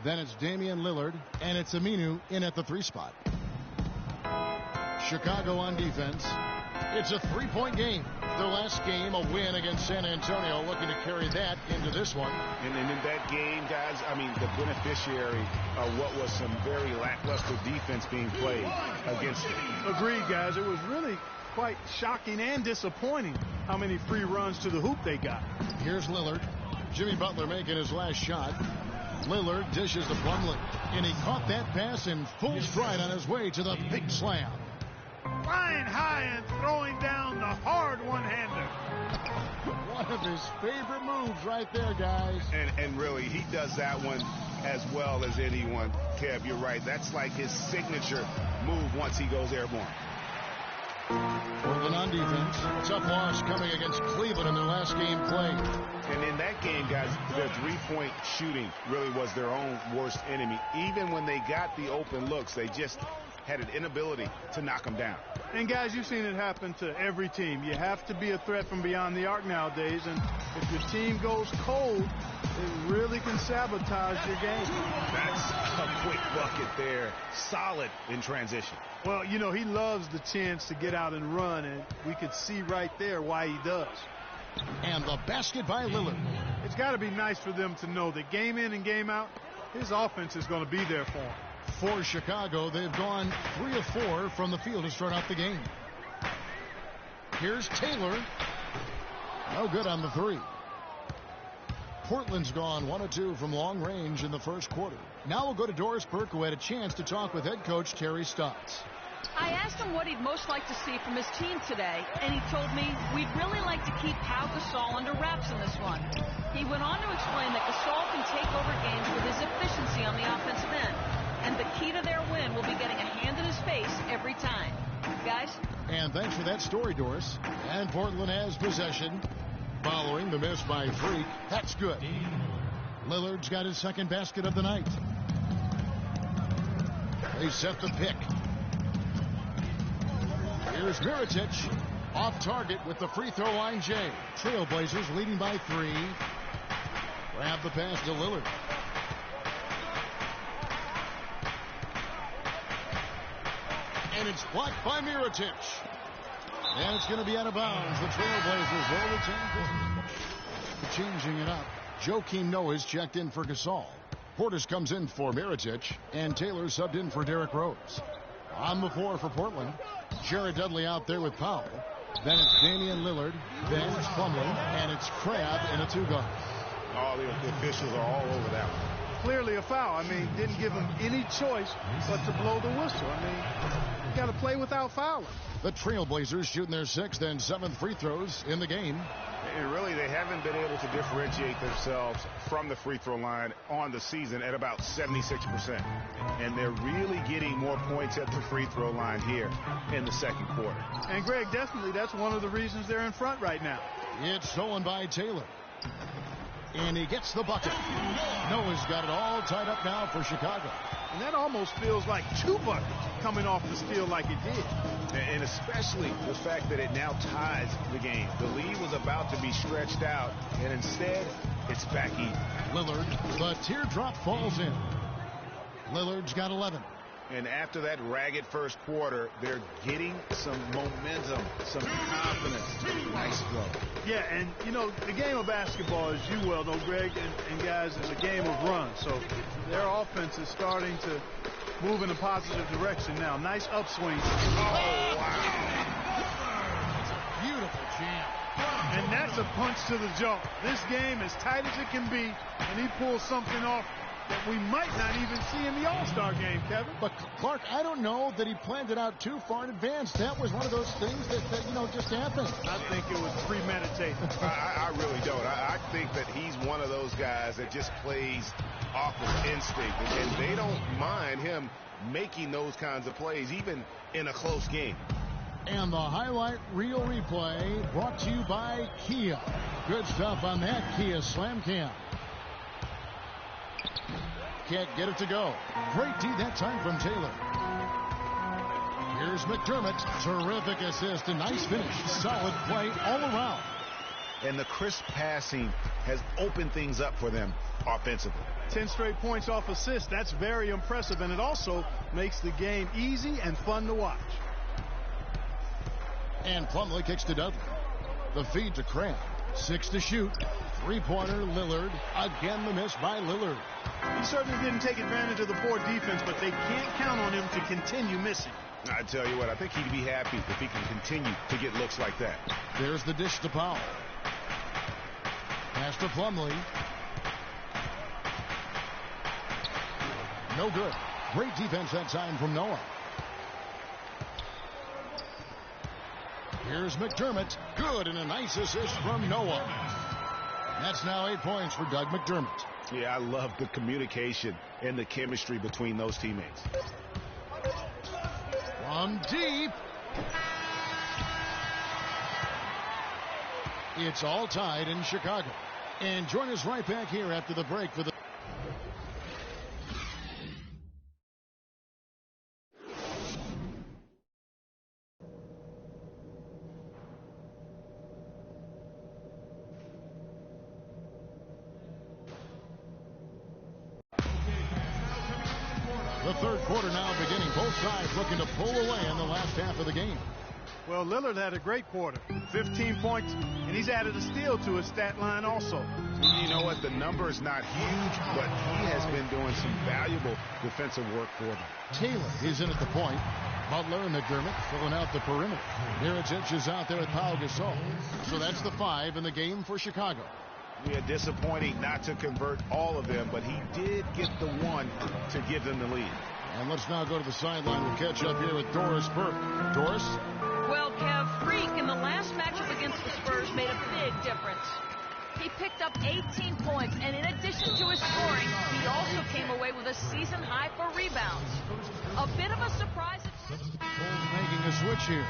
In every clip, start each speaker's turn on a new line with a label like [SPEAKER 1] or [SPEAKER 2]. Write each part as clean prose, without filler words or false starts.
[SPEAKER 1] Then it's Damian Lillard, and it's Aminu in at the 3 spot. Chicago on defense. It's a 3-point game. Their last game, a win against San Antonio, looking to carry that into this one.
[SPEAKER 2] And in that game, guys, I mean, the beneficiary of what was some very lackluster defense being played against them.
[SPEAKER 3] Agreed, guys. It was really quite shocking and disappointing how many free runs to the hoop they got.
[SPEAKER 1] Here's Lillard. Jimmy Butler making his last shot. Lillard dishes to Plumlee, and he caught that pass in full stride on his way to the big slam.
[SPEAKER 3] Flying high and throwing down the hard one-hander.
[SPEAKER 1] One of his favorite moves right there, guys.
[SPEAKER 2] And really, he does that one as well as anyone. Kev, you're right. That's like his signature move once he goes airborne.
[SPEAKER 1] Portland on defense. Tough loss coming against Cleveland in their last game played.
[SPEAKER 2] And in that game, guys, their three-point shooting really was their own worst enemy. Even when they got the open looks, they just had an inability to knock them down.
[SPEAKER 3] And guys, you've seen it happen to every team. You have to be a threat from beyond the arc nowadays, and if your team goes cold, it really can sabotage your game.
[SPEAKER 2] That's a quick bucket there. Solid in transition.
[SPEAKER 3] Well, you know, he loves the chance to get out and run, and we could see right there why he does.
[SPEAKER 1] And the basket by Lillard.
[SPEAKER 3] It's got to be nice for them to know that game in and game out, his offense is going to be there for him.
[SPEAKER 1] For Chicago, they've gone 3 of 4 from the field to start out the game. Here's Taylor. No good on the 3. Portland's gone 1 of 2 from long range in the first quarter. Now we'll go to Doris Burke, who had a chance to talk with head coach Terry Stotts.
[SPEAKER 4] I asked him what he'd most like to see from his team today, and he told me we'd really like to keep Pau Gasol under wraps in this one. He went on to explain that Gasol can take over games with his efficiency on the offensive end, and the key to their win will be getting a hand in his face every time. Guys?
[SPEAKER 1] And thanks for that story, Doris. And Portland has possession following the miss by Freak. That's good. Lillard's got his second basket of the night. They set the pick. Here's Mirotic, off target with the free throw line. Jay. Trailblazers leading by 3. Grab the pass to Lillard. And it's blocked by Mirotic. And it's going to be out of bounds. The Trailblazers will return. Changing it up. Joakim Noah's checked in for Gasol. Portis comes in for Mirotic. And Taylor subbed in for Derrick Rose. On the floor for Portland. Jared Dudley out there with Powell. Then it's Damian Lillard. Then it's Plumlee. And it's Crabbe in a 2-guard.
[SPEAKER 2] All the officials are all over that one.
[SPEAKER 3] Clearly a foul. I mean, didn't give him any choice but to blow the whistle. I mean, you got to play without fouling.
[SPEAKER 1] The Trailblazers shooting their 6th and 7th free throws in the game.
[SPEAKER 2] And really, they haven't been able to differentiate themselves from the free throw line on the season at about 76%. And they're really getting more points at the free throw line here in the second quarter.
[SPEAKER 3] And, Greg, definitely that's one of the reasons they're in front right now.
[SPEAKER 1] It's stolen by Taylor. And he gets the bucket. Noah's got it all tied up now for Chicago.
[SPEAKER 3] And that almost feels like 2 buckets coming off the steal like it did.
[SPEAKER 2] And especially the fact that it now ties the game. The lead was about to be stretched out, and instead, it's back even.
[SPEAKER 1] Lillard, the teardrop falls in. Lillard's got 11.
[SPEAKER 2] And after that ragged first quarter, they're getting some momentum, some confidence. Nice throw.
[SPEAKER 3] Yeah, and, you know, the game of basketball, as you well know, Greg, and guys, is a game of runs. So their offense is starting to move in a positive direction now. Nice upswing.
[SPEAKER 2] Oh, wow.
[SPEAKER 1] Beautiful jam.
[SPEAKER 3] And that's a punch to the jaw. This game, as tight as it can be, and he pulls something off that we might not even see in the All-Star game, Kevin.
[SPEAKER 1] But, Clark, I don't know that he planned it out too far in advance. That was one of those things that you know, just happened.
[SPEAKER 3] I think it was premeditated.
[SPEAKER 2] I really don't. I think that he's one of those guys that just plays off of instinct. And they don't mind him making those kinds of plays, even in a close game.
[SPEAKER 1] And the highlight reel replay brought to you by Kia. Good stuff on that Kia Slam Cam. Can't get it to go. Great D that time from Taylor. Here's McDermott. Terrific assist. A nice finish. Solid play all around.
[SPEAKER 2] And the crisp passing has opened things up for them offensively.
[SPEAKER 3] 10 straight points off assists. That's very impressive, and it also makes the game easy and fun to watch.
[SPEAKER 1] And Plumlee kicks to Dudley. The feed to Crabb. 6 to shoot. Three-pointer, Lillard. Again, the miss by Lillard.
[SPEAKER 3] He certainly didn't take advantage of the poor defense, but they can't count on him to continue missing.
[SPEAKER 2] I tell you what, I think he'd be happy if he can continue to get looks like that.
[SPEAKER 1] There's the dish to Powell. Pass to Plumlee. No good. Great defense that time from Noah. Here's McDermott. Good, and a nice assist from Noah. That's now 8 points for Doug McDermott.
[SPEAKER 2] Yeah, I love the communication and the chemistry between those teammates.
[SPEAKER 1] From deep. It's all tied in Chicago. And join us right back here after the break for the... The third quarter now beginning. Both sides looking to pull away in the last half of the game.
[SPEAKER 3] Well, Lillard had a great quarter. 15 points, and he's added a steal to his stat line also.
[SPEAKER 2] You know what? The number is not huge, but he has been doing some valuable defensive work for them.
[SPEAKER 1] Taylor is in at the point. Butler and McDermott filling out the perimeter. Mirotić is out there with Pau Gasol. So that's the 5 in the game for Chicago.
[SPEAKER 2] Yeah, disappointing not to convert all of them, but he did get the one to give them the lead.
[SPEAKER 1] And let's now go to the sideline. We'll catch up here with Doris Burke. Doris?
[SPEAKER 4] Well, Kev, Freak in the last matchup against the Spurs made a big difference. He picked up 18 points, and in addition to his scoring, he also came away with a season high for rebounds. A bit of a surprise.
[SPEAKER 1] Bulls making a switch here.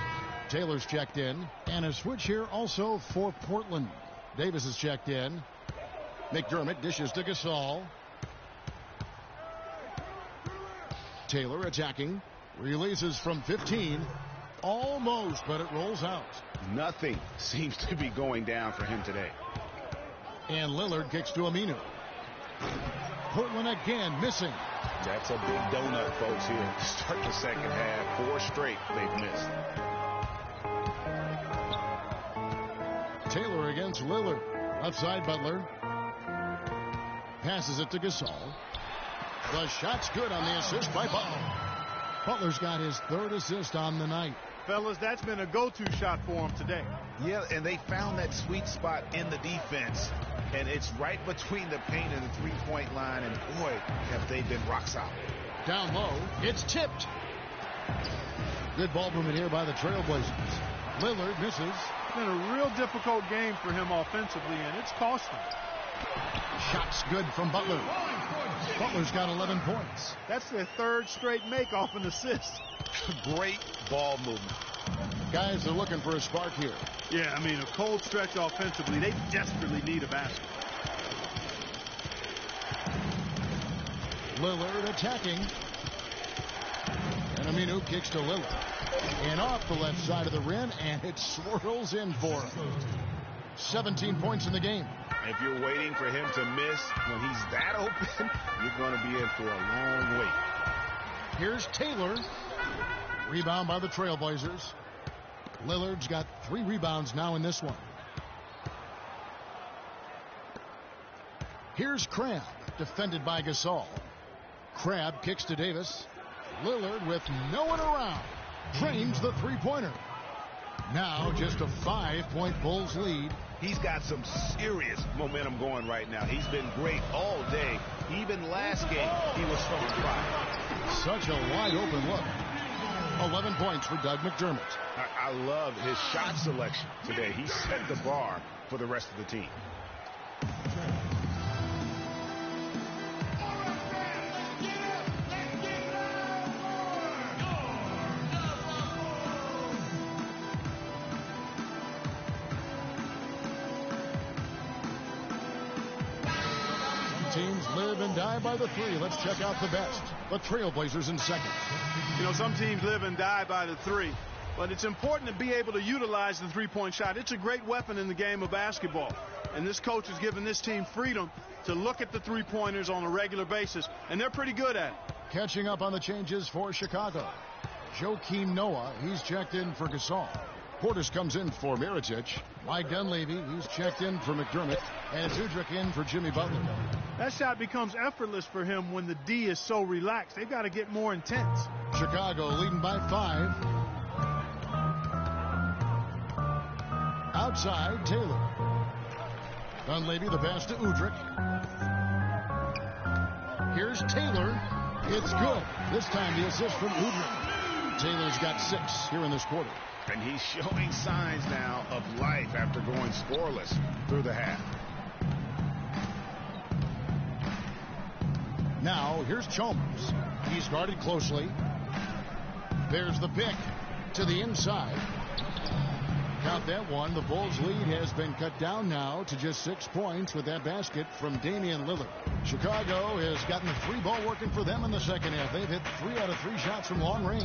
[SPEAKER 1] Taylor's checked in, and a switch here also for Portland. Davis is checked in. McDermott dishes to Gasol. Taylor attacking. Releases from 15. Almost, but it rolls out.
[SPEAKER 2] Nothing seems to be going down for him today.
[SPEAKER 1] And Lillard kicks to Aminu. Portland again missing.
[SPEAKER 2] That's a big donut, folks, here. Start the second half. 4 straight they've missed.
[SPEAKER 1] Taylor against Lillard. Left side, Butler. Passes it to Gasol. The shot's good on the assist by Butler. Butler's got his 3rd assist on the night.
[SPEAKER 3] Fellas, that's been a go-to shot for him today.
[SPEAKER 2] Yeah, and they found that sweet spot in the defense. And it's right between the paint and the three-point line. And, boy, have they been rock solid.
[SPEAKER 1] Down low. It's tipped. Good ball movement here by the Trailblazers. Lillard misses.
[SPEAKER 3] It's been a real difficult game for him offensively, and it's cost him.
[SPEAKER 1] Shots good from Butler. Butler's got 11 points.
[SPEAKER 3] That's their 3rd straight make off an assist.
[SPEAKER 2] Great ball movement.
[SPEAKER 1] Guys are looking for a spark here.
[SPEAKER 3] Yeah, I mean, a cold stretch offensively. They desperately need a basket.
[SPEAKER 1] Lillard attacking. And Aminu kicks to Lillard. And off the left side of the rim, and it swirls in for him. 17 points in the game.
[SPEAKER 2] If you're waiting for him to miss when he's that open, you're going to be in for a long wait.
[SPEAKER 1] Here's Taylor. Rebound by the Trailblazers. Lillard's got 3 rebounds now in this one. Here's Crabb, defended by Gasol. Crabb kicks to Davis. Lillard with no one around. Drains the three-pointer. Now just a 5-point Bulls lead.
[SPEAKER 2] He's got some serious momentum going right now. He's been great all day. Even last game, he was throwing fire.
[SPEAKER 1] Such a wide-open look. 11 points for Doug McDermott.
[SPEAKER 2] I love his shot selection today. He set the bar for the rest of the team.
[SPEAKER 1] Teams live and die by the 3. Let's check out the best. The Trailblazers in second.
[SPEAKER 3] You know, some teams live and die by the 3, but it's important to be able to utilize the three-point shot. It's a great weapon in the game of basketball. And this coach has given this team freedom to look at the three-pointers on a regular basis, and they're pretty good at it.
[SPEAKER 1] Catching up on the changes for Chicago. Joakim Noah, he's checked in for Gasol. Portis comes in for Mirotic. Mike Dunleavy, he's checked in for McDermott. And Udrih in for Jimmy Butler.
[SPEAKER 3] That shot becomes effortless for him when the D is so relaxed. They've got to get more intense.
[SPEAKER 1] Chicago leading by 5. Outside, Taylor. Dunleavy, the pass to Udrih. Here's Taylor. It's good. This time the assist from Udrih. Taylor's got 6 here in this quarter.
[SPEAKER 2] And he's showing signs now of life after going scoreless through the half.
[SPEAKER 1] Now, here's Chalmers. He's guarded closely. There's the pick to the inside. Count that one. The Bulls' lead has been cut down now to just 6 points with that basket from Damian Lillard. Chicago has gotten the 3 ball working for them in the second half. They've hit 3 out of 3 shots from long range.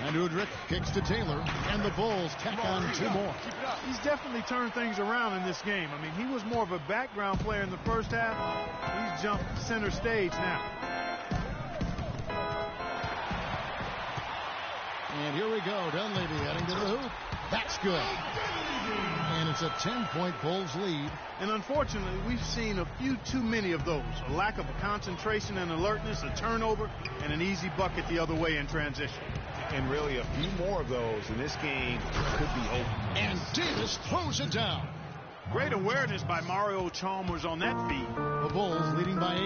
[SPEAKER 1] And Udrih kicks to Taylor, and the Bulls tack on 2 more.
[SPEAKER 3] He's definitely turned things around in this game. I mean, he was more of a background player in the first half. He's jumped center stage now.
[SPEAKER 1] And here we go. Dunleavy heading to the hoop. That's good. And it's a 10-point Bulls lead.
[SPEAKER 3] And unfortunately, we've seen a few too many of those. A lack of concentration and alertness, a turnover, and an easy bucket the other way in transition.
[SPEAKER 2] And really a few more of those, and this game could be over.
[SPEAKER 1] And Davis throws it down.
[SPEAKER 3] Great awareness by Mario Chalmers on that feed.
[SPEAKER 1] The Bulls leading by 8.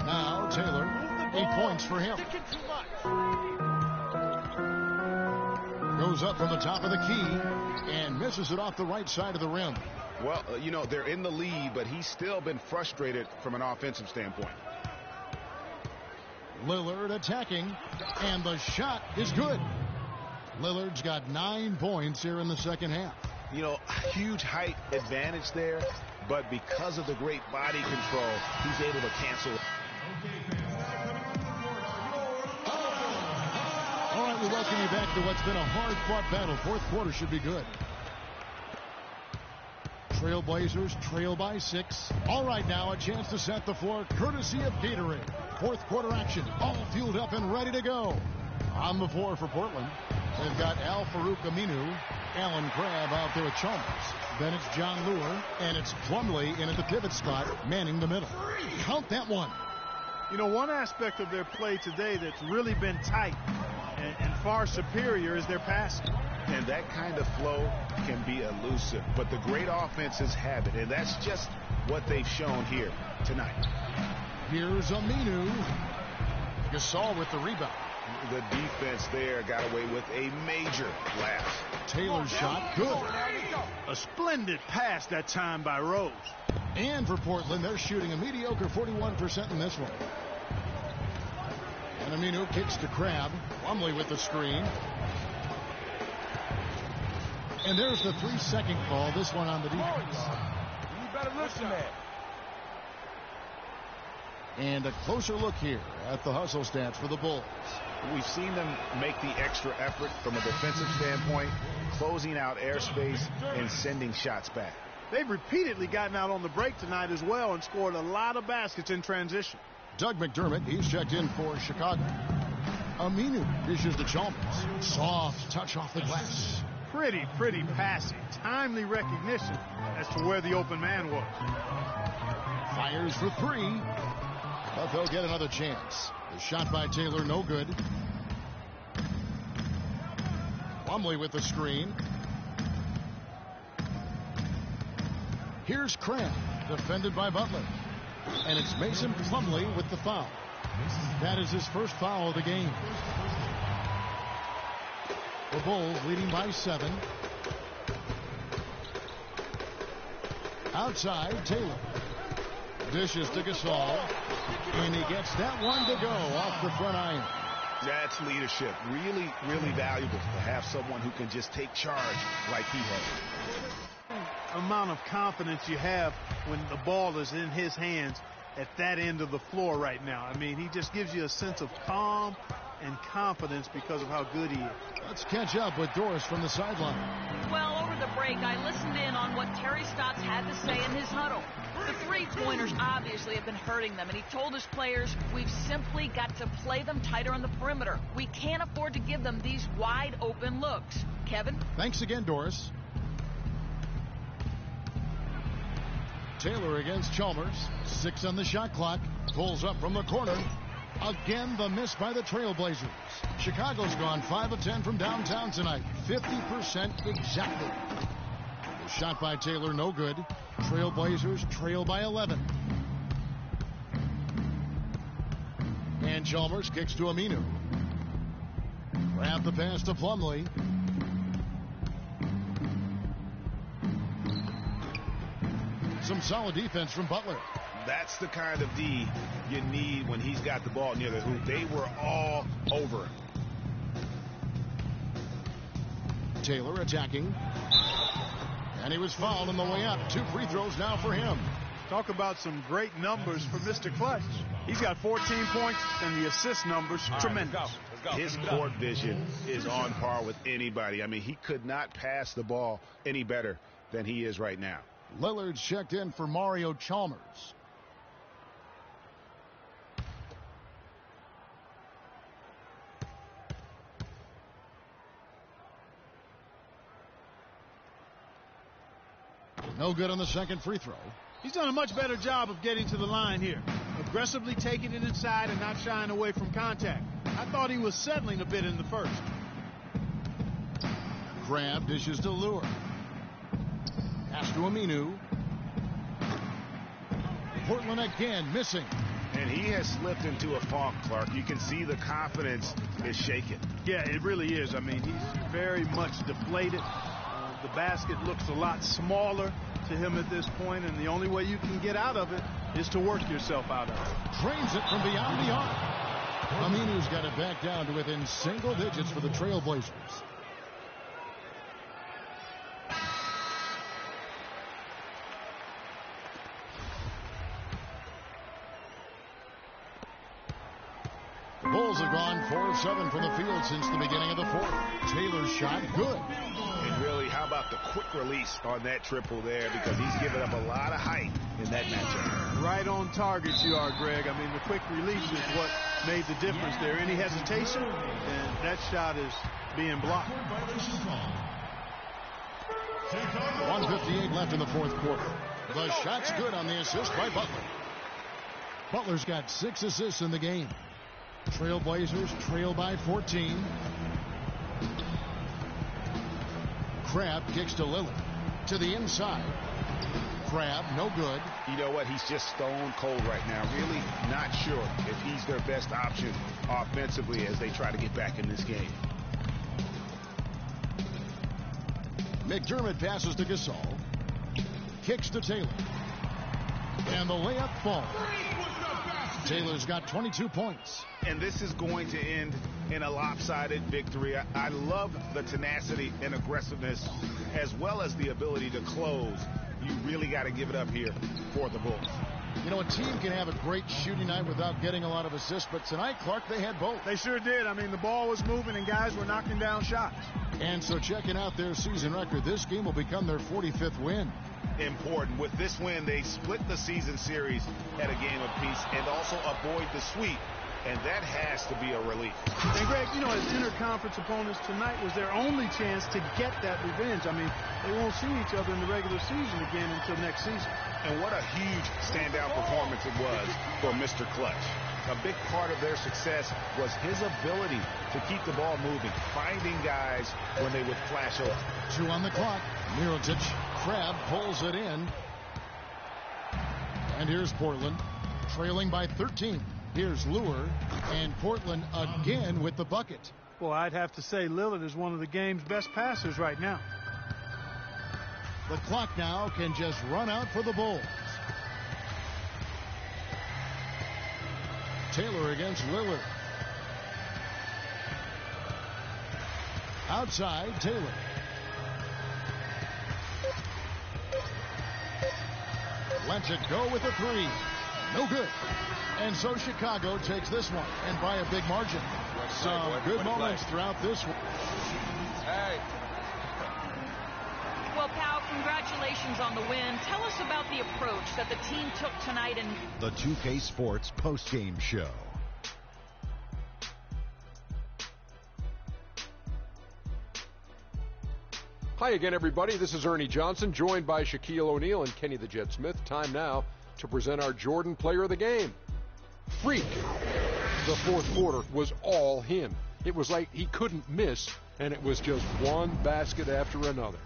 [SPEAKER 1] Now Taylor, 8 points for him. Goes up from the top of the key and misses it off the right side of the rim.
[SPEAKER 2] Well, you know, they're in the lead, but he's still been frustrated from an offensive standpoint.
[SPEAKER 1] Lillard attacking, and the shot is good. Lillard's got 9 points here in the second half.
[SPEAKER 2] You know, huge height advantage there, but because of the great body control, he's able to cancel it.
[SPEAKER 1] All right, we welcome you back to what's been a hard-fought battle. Fourth quarter should be good. Trailblazers trail by 6. All right, now a chance to set the floor courtesy of Gatorade. Fourth quarter action, all fueled up and ready to go. On the floor for Portland, they've got Al-Farouq Aminu, Alan Crabb out there with Chalmers. Then it's John Lure, and it's Plumlee in at the pivot spot, manning the middle. Count that one.
[SPEAKER 3] You know, one aspect of their play today that's really been tight and far superior is their passing.
[SPEAKER 2] And that kind of flow can be elusive, but the great offenses have it, and that's just what they've shown here tonight.
[SPEAKER 1] Here's Aminu. Gasol with the rebound.
[SPEAKER 2] The defense there got away with a major glass.
[SPEAKER 1] Taylor's shot, good.
[SPEAKER 3] A splendid pass that time by Rose.
[SPEAKER 1] And for Portland, they're shooting a mediocre 41% in this one. And Aminu kicks to Crabb. Plumlee with the screen. And there's the 3-second call, this one on the defense.
[SPEAKER 2] You better listen to that.
[SPEAKER 1] And a closer look here at the hustle stats for the Bulls.
[SPEAKER 2] We've seen them make the extra effort from a defensive standpoint, closing out airspace and sending shots back.
[SPEAKER 3] They've repeatedly gotten out on the break tonight as well and scored a lot of baskets in transition.
[SPEAKER 1] Doug McDermott, he's checked in for Chicago. Aminu dishes to Chalmers. Soft touch off the glass.
[SPEAKER 3] Pretty passing. Timely recognition as to where the open man was.
[SPEAKER 1] Fires for 3. But they'll get another chance. The shot by Taylor, no good. Plumlee with the screen. Here's Crabb, defended by Butler. And it's Mason Plumlee with the foul. That is his first foul of the game. The Bulls leading by 7. Outside, Taylor. Dishes to Gasol. And he gets that one to go off the front iron.
[SPEAKER 2] That's leadership. Really, really valuable to have someone who can just take charge like he has.
[SPEAKER 3] Amount of confidence you have when the ball is in his hands at that end of the floor right now. I mean, he just gives you a sense of calm and confidence because of how good he is.
[SPEAKER 1] Let's catch up with Doris from the sideline.
[SPEAKER 4] Well, over the break, I listened in on what Terry Stotts had to say in his huddle. The three-pointers obviously have been hurting them, and he told his players, we've simply got to play them tighter on the perimeter. We can't afford to give them these wide-open looks. Kevin?
[SPEAKER 1] Thanks again, Doris. Taylor against Chalmers. 6 on the shot clock. Pulls up from the corner. Again, the miss by the Trailblazers. Chicago's gone 5 of 10 from downtown tonight. 50% exactly. The shot by Taylor, no good. Trailblazers trail by 11. And Chalmers kicks to Aminu. Grab the pass to Plumlee. Some solid defense from Butler.
[SPEAKER 2] That's the kind of D you need when he's got the ball near the hoop. They were all over him.
[SPEAKER 1] Taylor attacking. And he was fouled on the way up. 2 free throws now for him.
[SPEAKER 3] Talk about some great numbers for Mr. Clutch. He's got 14 points, and the assist numbers, tremendous.
[SPEAKER 2] Let's go. His court vision is on par with anybody. I mean, he could not pass the ball any better than he is right now.
[SPEAKER 1] Lillard's checked in for Mario Chalmers. No good on the second free throw.
[SPEAKER 3] He's done a much better job of getting to the line here. Aggressively taking it inside and not shying away from contact. I thought he was settling a bit in the first.
[SPEAKER 1] Crab dishes to Lure. Pass to Aminu. Portland again missing.
[SPEAKER 2] And he has slipped into a funk, Clark. You can see the confidence is shaken.
[SPEAKER 3] Yeah, it really is. I mean, he's very much deflated. The basket looks a lot smaller to him at this point, and the only way you can get out of it is to work yourself out of it.
[SPEAKER 1] Drains it from beyond the arc. Aminu's got it back down to within single digits for the Trailblazers. The Bulls have gone 4 of 7 from the field since the beginning of the fourth. Taylor's shot, good.
[SPEAKER 2] And really, how about the quick release on that triple there, because he's given up a lot of height in that matchup.
[SPEAKER 3] Right on target you are, Greg. I mean, the quick release is what made the difference there. Any hesitation, and that shot is being blocked.
[SPEAKER 1] 1:58 left in the fourth quarter. The shot's good on the assist by Butler. Butler's got 6 assists in the game. Trailblazers trail by 14. Crab kicks to Lillard. To the inside. Crab, no good.
[SPEAKER 2] You know what? He's just stone cold right now. Really not sure if he's their best option offensively as they try to get back in this game.
[SPEAKER 1] McDermott passes to Gasol. Kicks to Taylor. And the layup falls. Taylor's got 22 points.
[SPEAKER 2] And this is going to end in a lopsided victory. I love the tenacity and aggressiveness as well as the ability to close. You really got to give it up here for the Bulls.
[SPEAKER 1] You know, a team can have a great shooting night without getting a lot of assists, but tonight, Clark, they had both.
[SPEAKER 3] They sure did. I mean, the ball was moving and guys were knocking down shots.
[SPEAKER 1] And so checking out their season record, this game will become their 45th win.
[SPEAKER 2] Important. With this win, they split the season series at a game apiece and also avoid the sweep. And that has to be a relief.
[SPEAKER 3] And, Greg, you know, as interconference opponents, tonight was their only chance to get that revenge. I mean, they won't see each other in the regular season again until next season.
[SPEAKER 2] And what a huge standout performance it was for Mr. Clutch. A big part of their success was his ability to keep the ball moving, finding guys when they would flash over.
[SPEAKER 1] 2 on the clock. Mirotic, Crab pulls it in. And here's Portland, trailing by 13. Here's Lure, and Portland again with the bucket.
[SPEAKER 3] Well, I'd have to say Lillard is one of the game's best passers right now.
[SPEAKER 1] The clock now can just run out for the Bulls. Taylor against Lillard. Outside, Taylor. Lets it go with a 3. No good. And so Chicago takes this one, and by a big margin. some good moments throughout this one.
[SPEAKER 5] Hey.
[SPEAKER 4] Well, Pal, congratulations on the win. Tell us about the approach that the team took tonight. And
[SPEAKER 6] the 2K Sports postgame show.
[SPEAKER 7] Hi again, everybody. This is Ernie Johnson, joined by Shaquille O'Neal and Kenny the Jet Smith. Time now to present our Jordan Player of the Game. Freak. The fourth quarter was all him. It was like he couldn't miss, and it was just one basket after another.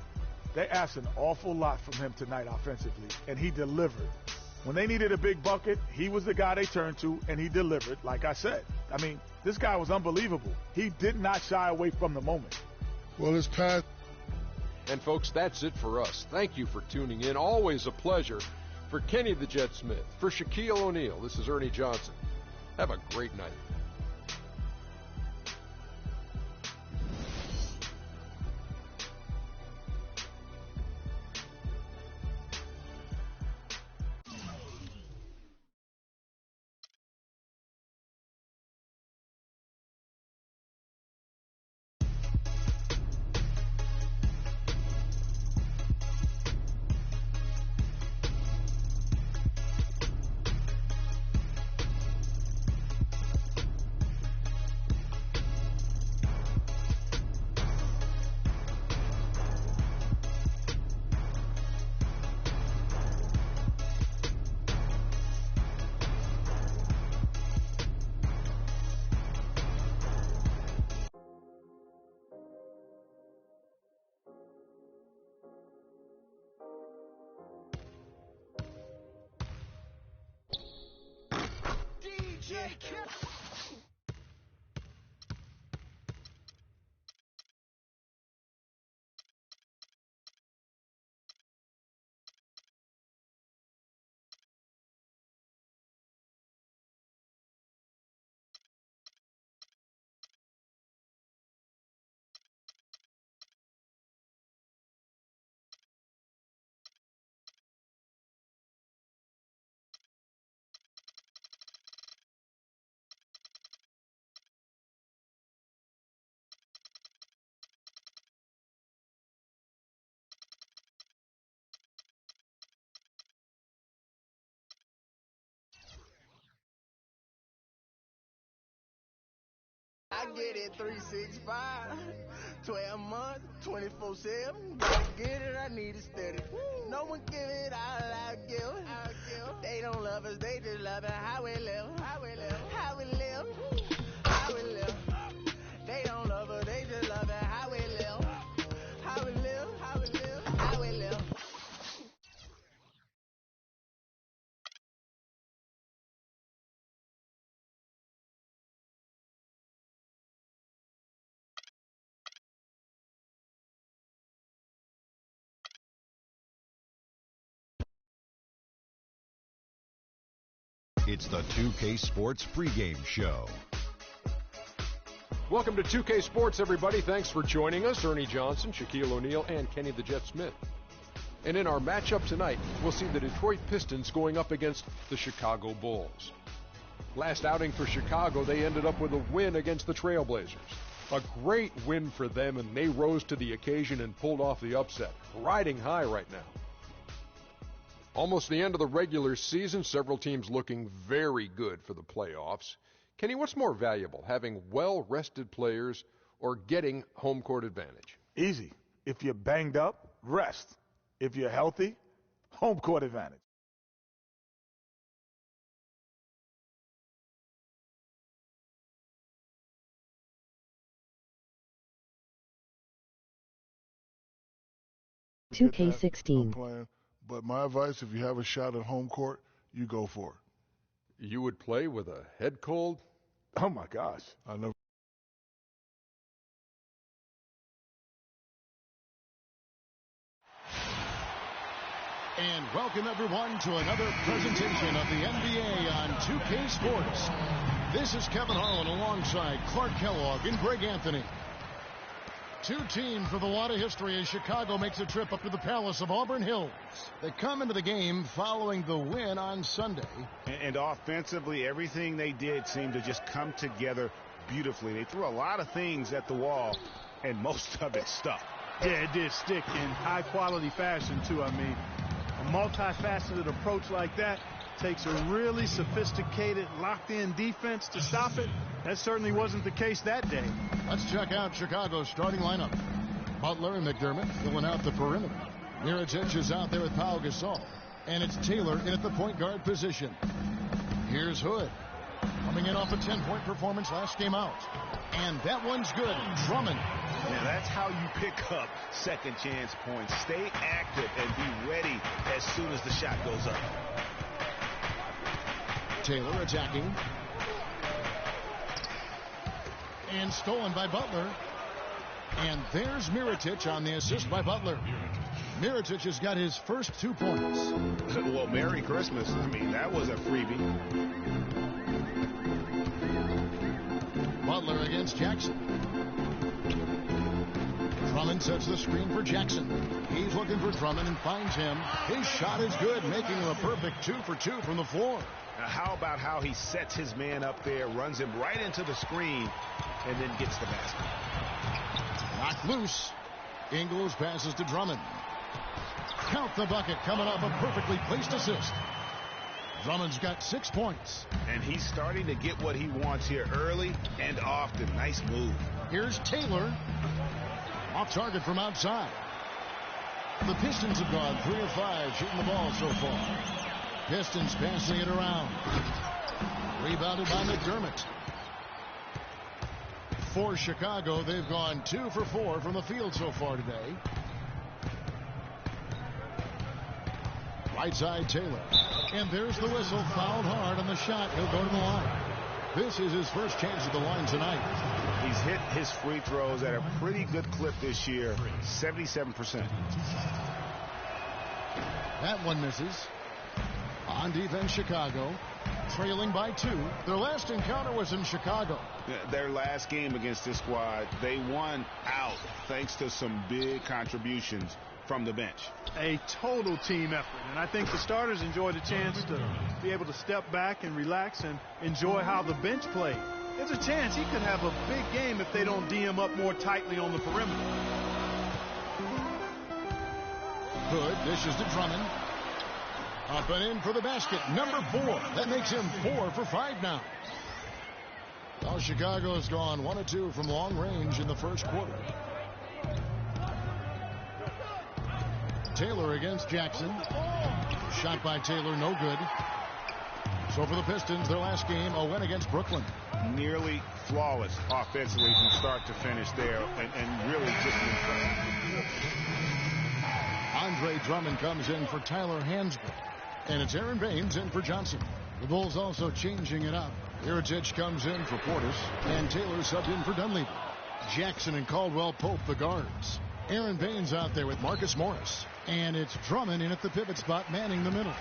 [SPEAKER 8] They asked an awful lot from him tonight offensively, and he delivered. When they needed a big bucket, he was the guy they turned to, and he delivered, like I said. I mean, this guy was unbelievable. He did not shy away from the moment.
[SPEAKER 9] Well, his pass.
[SPEAKER 7] And, folks, that's it for us. Thank you for tuning in. Always a pleasure. For Kenny the Jet Smith, for Shaquille O'Neal, this is Ernie Johnson. Have a great night.
[SPEAKER 10] I get it 365, 12 months, 24/7. Get it, I need it steady. No one give it all I give. They don't love us, they just love it how we live. How we live. How we live. How we live. They don't love us, they just love it how we live. How we live. How we live. How we live.
[SPEAKER 6] It's the 2K Sports pregame show.
[SPEAKER 7] Welcome to 2K Sports, everybody. Thanks for joining us. Ernie Johnson, Shaquille O'Neal, and Kenny the Jet Smith. And in our matchup tonight, we'll see the Detroit Pistons going up against the Chicago Bulls. Last outing for Chicago, they ended up with a win against the Trailblazers. A great win for them, and they rose to the occasion and pulled off the upset. Riding high right now. Almost the end of the regular season, several teams looking very good for the playoffs. Kenny, what's more valuable, having well-rested players or getting home court advantage?
[SPEAKER 8] Easy. If you're banged up, rest. If you're healthy, home court advantage.
[SPEAKER 9] $2K16. But my advice, if you have a shot at home court, you go for it.
[SPEAKER 7] You would play with a head cold?
[SPEAKER 8] Oh, my gosh.
[SPEAKER 9] I never.
[SPEAKER 1] And welcome, everyone, to another presentation of the NBA on 2K Sports. This is Kevin Harlan alongside Clark Kellogg and Greg Anthony. Two teams with a lot of history as Chicago makes a trip up to the Palace of Auburn Hills. They come into the game following the win on Sunday.
[SPEAKER 2] And offensively, everything they did seemed to just come together beautifully. They threw a lot of things at the wall, and most of it stuck.
[SPEAKER 3] Yeah, it did stick in high-quality fashion, too. I mean, a multifaceted approach like that takes a really sophisticated, locked-in defense to stop it. That certainly wasn't the case that day.
[SPEAKER 1] Let's check out Chicago's starting lineup. Butler and McDermott filling out the perimeter. Mirotić is out there with Pau Gasol. And it's Taylor in at the point guard position. Here's Hood. Coming in off a 10-point performance last game out. And that one's good. Drummond.
[SPEAKER 2] Now that's how you pick up second chance points. Stay active and be ready as soon as the shot goes up.
[SPEAKER 1] Taylor attacking. And stolen by Butler. And there's Mirotić on the assist by Butler. Mirotić has got his first 2 points.
[SPEAKER 2] Well, Merry Christmas. I mean, that was a freebie.
[SPEAKER 1] Butler against Jackson. Drummond sets the screen for Jackson. He's looking for Drummond and finds him. His shot is good, making him a perfect 2 for 2 from the floor.
[SPEAKER 2] Now, how about how he sets his man up there, runs him right into the screen, and then gets the basket.
[SPEAKER 1] Knocked loose. Ingles passes to Drummond. Count the bucket coming off a perfectly placed assist. Drummond's got 6 points.
[SPEAKER 2] And he's starting to get what he wants here early and often. Nice move.
[SPEAKER 1] Here's Taylor. Off target from outside. The Pistons have gone 3 of 5 shooting the ball so far. Pistons passing it around. Rebounded by McDermott. For Chicago, they've gone 2 for 4 from the field so far today. Right side Taylor. And there's the whistle. Fouled hard on the shot. He'll go to the line. This is his first chance at the line tonight.
[SPEAKER 2] He's hit his free throws at a pretty good clip this year. 77%.
[SPEAKER 1] That one misses. On defense, Chicago. Trailing by 2. Their last encounter was in Chicago.
[SPEAKER 2] Their last game against this squad, they won out thanks to some big contributions from the bench.
[SPEAKER 3] A total team effort, and I think the starters enjoyed a chance to be able to step back and relax and enjoy how the bench played. There's a chance he could have a big game if they don't D him up more tightly on the perimeter.
[SPEAKER 1] Hood dishes to Drummond. Up and in for the basket. Number 4. That makes him 4 for 5 now. Well, Chicago has gone 1 of 2 from long range in the first quarter. Taylor against Jackson. Shot by Taylor, no good. So for the Pistons, their last game, a win against Brooklyn.
[SPEAKER 2] Nearly flawless offensively from start to finish there, and really just impressive.
[SPEAKER 1] Andre Drummond comes in for Tyler Hansbrough. And it's Aaron Baines in for Johnson. The Bulls also changing it up. Mirotić comes in for Portis, and Taylor subbed in for Dunleavy. Jackson and Caldwell Pope the guards. Aaron Baines out there with Marcus Morris. And it's Drummond in at the pivot spot, manning the middle.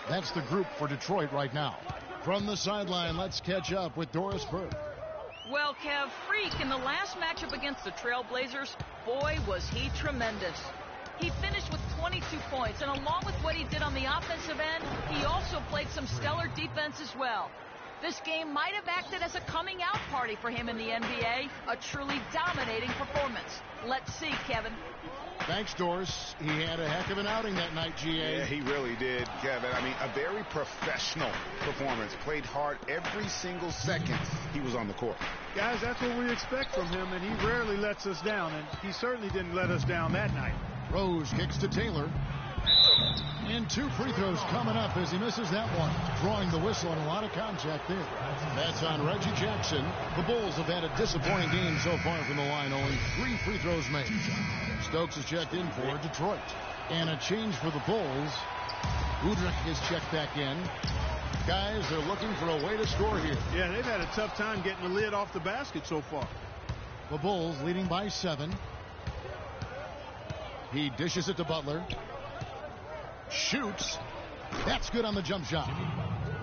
[SPEAKER 1] That's the group for Detroit right now. From the sideline, let's catch up with Doris Burke.
[SPEAKER 4] Well, Kev, Freak in the last matchup against the Trailblazers, boy, was he tremendous. He finished with 22 points, and along with what he did on the offensive end, he also played some stellar defense as well. This game might have acted as a coming-out party for him in the NBA, a truly dominating performance. Let's see, Kevin.
[SPEAKER 1] Thanks, Doris. He had a heck of an outing that night, G.A.
[SPEAKER 2] Yeah, he really did, Kevin. I mean, a very professional performance. Played hard every single second he was on the court.
[SPEAKER 3] Guys, that's what we expect from him, and he rarely lets us down, and he certainly didn't let us down that night.
[SPEAKER 1] Rose kicks to Taylor. And 2 free throws coming up as he misses that one. Drawing the whistle and a lot of contact there. That's on Reggie Jackson. The Bulls have had a disappointing game so far from the line. Only 3 free throws made. Stokes is checked in for Detroit. And a change for the Bulls. Udrich is checked back in. Guys, they're looking for a way to score here.
[SPEAKER 3] Yeah, they've had a tough time getting the lid off the basket so far.
[SPEAKER 1] The Bulls leading by 7. He dishes it to Butler. Shoots. That's good on the jump shot.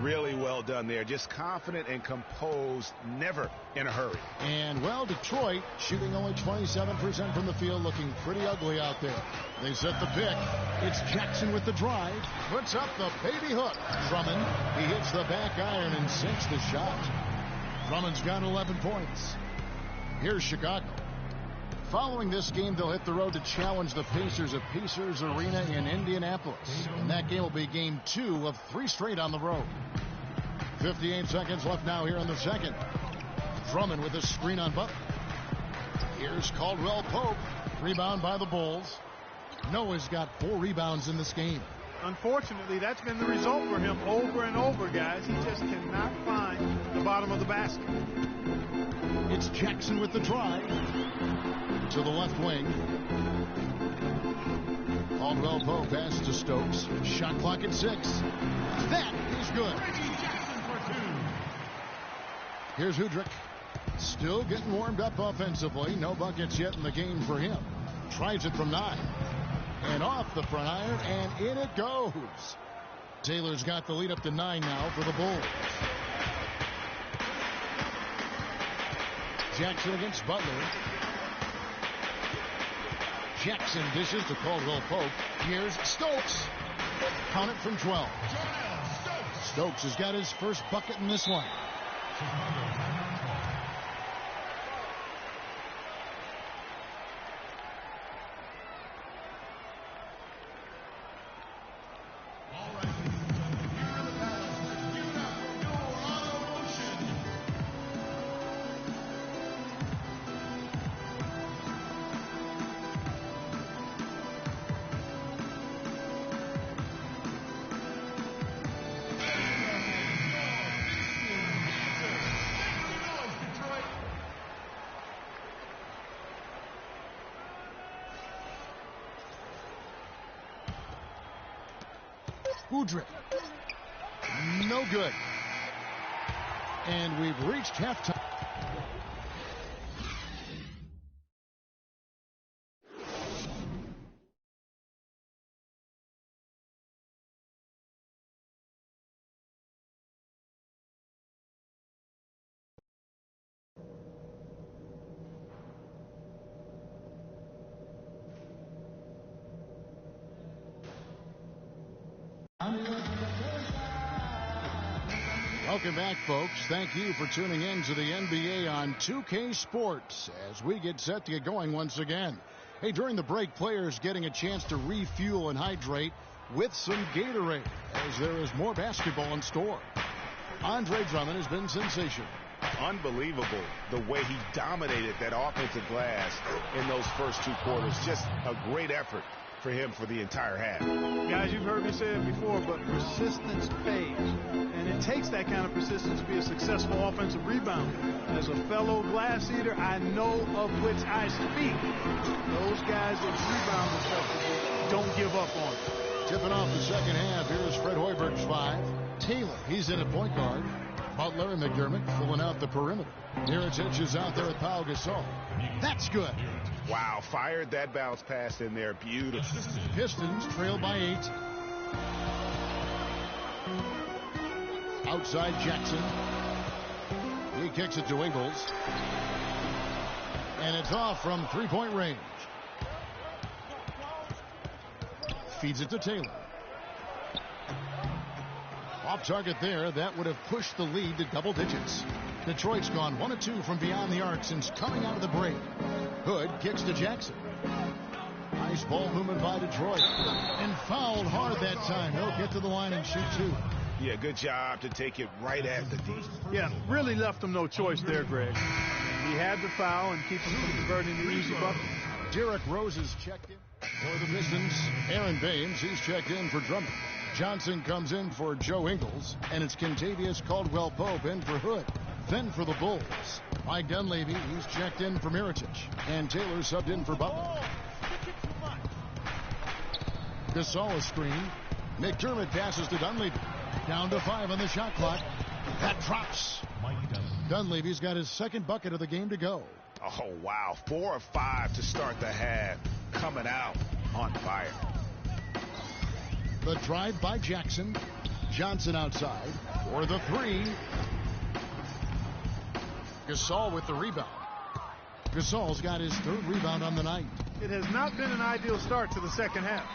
[SPEAKER 2] Really well done there. Just confident and composed, never in a hurry.
[SPEAKER 1] And, well, Detroit shooting only 27% from the field, looking pretty ugly out there. They set the pick. It's Jackson with the drive. Puts up the baby hook. Drummond. He hits the back iron and sinks the shot. Drummond's got 11 points. Here's Chicago. Following this game, they'll hit the road to challenge the Pacers at Pacers Arena in Indianapolis. And that game will be game 2 of 3 straight on the road. 58 seconds left now here in the second. Drummond with a screen on Butler. Here's Caldwell Pope. Rebound by the Bulls. Noah's got 4 rebounds in this game.
[SPEAKER 3] Unfortunately, that's been the result for him over and over, guys. He just cannot find the bottom of the basket.
[SPEAKER 1] It's Jackson with the drive to the left wing. Caldwell Pope passes to Stokes. Shot clock at 6. That is good. Here's Hudrick. Still getting warmed up offensively. No buckets yet in the game for him. Tries it from 9. And off the front iron, and in it goes. Taylor's got the lead up to 9 now for the Bulls. Jackson against Butler. Jackson dishes to Caldwell Pope. Here's Stokes. Count it from 12. Stokes has got his first bucket in this one. Hudrick. No good. And we've reached halftime. Welcome back, folks. Thank you for tuning in to the NBA on 2K Sports as we get set to get going once again. Hey, during the break, players getting a chance to refuel and hydrate with some Gatorade as there is more basketball in store. Andre Drummond has been sensational.
[SPEAKER 2] Unbelievable the way he dominated that offensive glass in those first 2 quarters. Just a great effort for him for the entire half.
[SPEAKER 3] Guys, you've heard me say it before, but persistence pays. And it takes that kind of persistence to be a successful offensive rebounder. As a fellow glass eater, I know of which I speak. Those guys that rebound themselves don't give up on it.
[SPEAKER 1] Tipping off the second half, here's Fred Hoiberg's 5. Taylor, he's in at point guard. Butler and McDermott filling out the perimeter. Mirotić is out there with Pau Gasol. That's good.
[SPEAKER 2] Wow, fired that bounce pass in there. Beautiful.
[SPEAKER 1] Pistons trail by 8. Outside Jackson. He kicks it to Ingles. And it's off from 3-point range. Feeds it to Taylor. Off target there. That would have pushed the lead to double digits. Detroit's gone 1 of 2 from beyond the arc since coming out of the break. Hood kicks to Jackson. Nice ball movement by Detroit. And fouled hard that time. He'll get to the line and shoot 2.
[SPEAKER 2] Yeah, good job to take it right at the D.
[SPEAKER 3] Yeah, really left him no choice there, Greg. He had the foul and keep him from converting the easy bucket.
[SPEAKER 1] Derrick Rose is checked in for the Pistons. Aaron Baines, he's checked in for Drummond. Johnson comes in for Joe Ingles. And it's Kentavious Caldwell-Pope in for Hood. Then for the Bulls, Mike Dunleavy, he's checked in for Mirotić. And Taylor subbed in for Butler. Gasol is screened. McDermott passes to Dunleavy. Down to 5 on the shot clock. That drops. Dunleavy's got his second bucket of the game to go.
[SPEAKER 2] Oh, wow. 4 of 5 to start the half. Coming out on fire.
[SPEAKER 1] The drive by Jackson. Johnson outside for the 3. Gasol with the rebound. Gasol's got his 3rd rebound on the night.
[SPEAKER 3] It has not been an ideal start to the second half.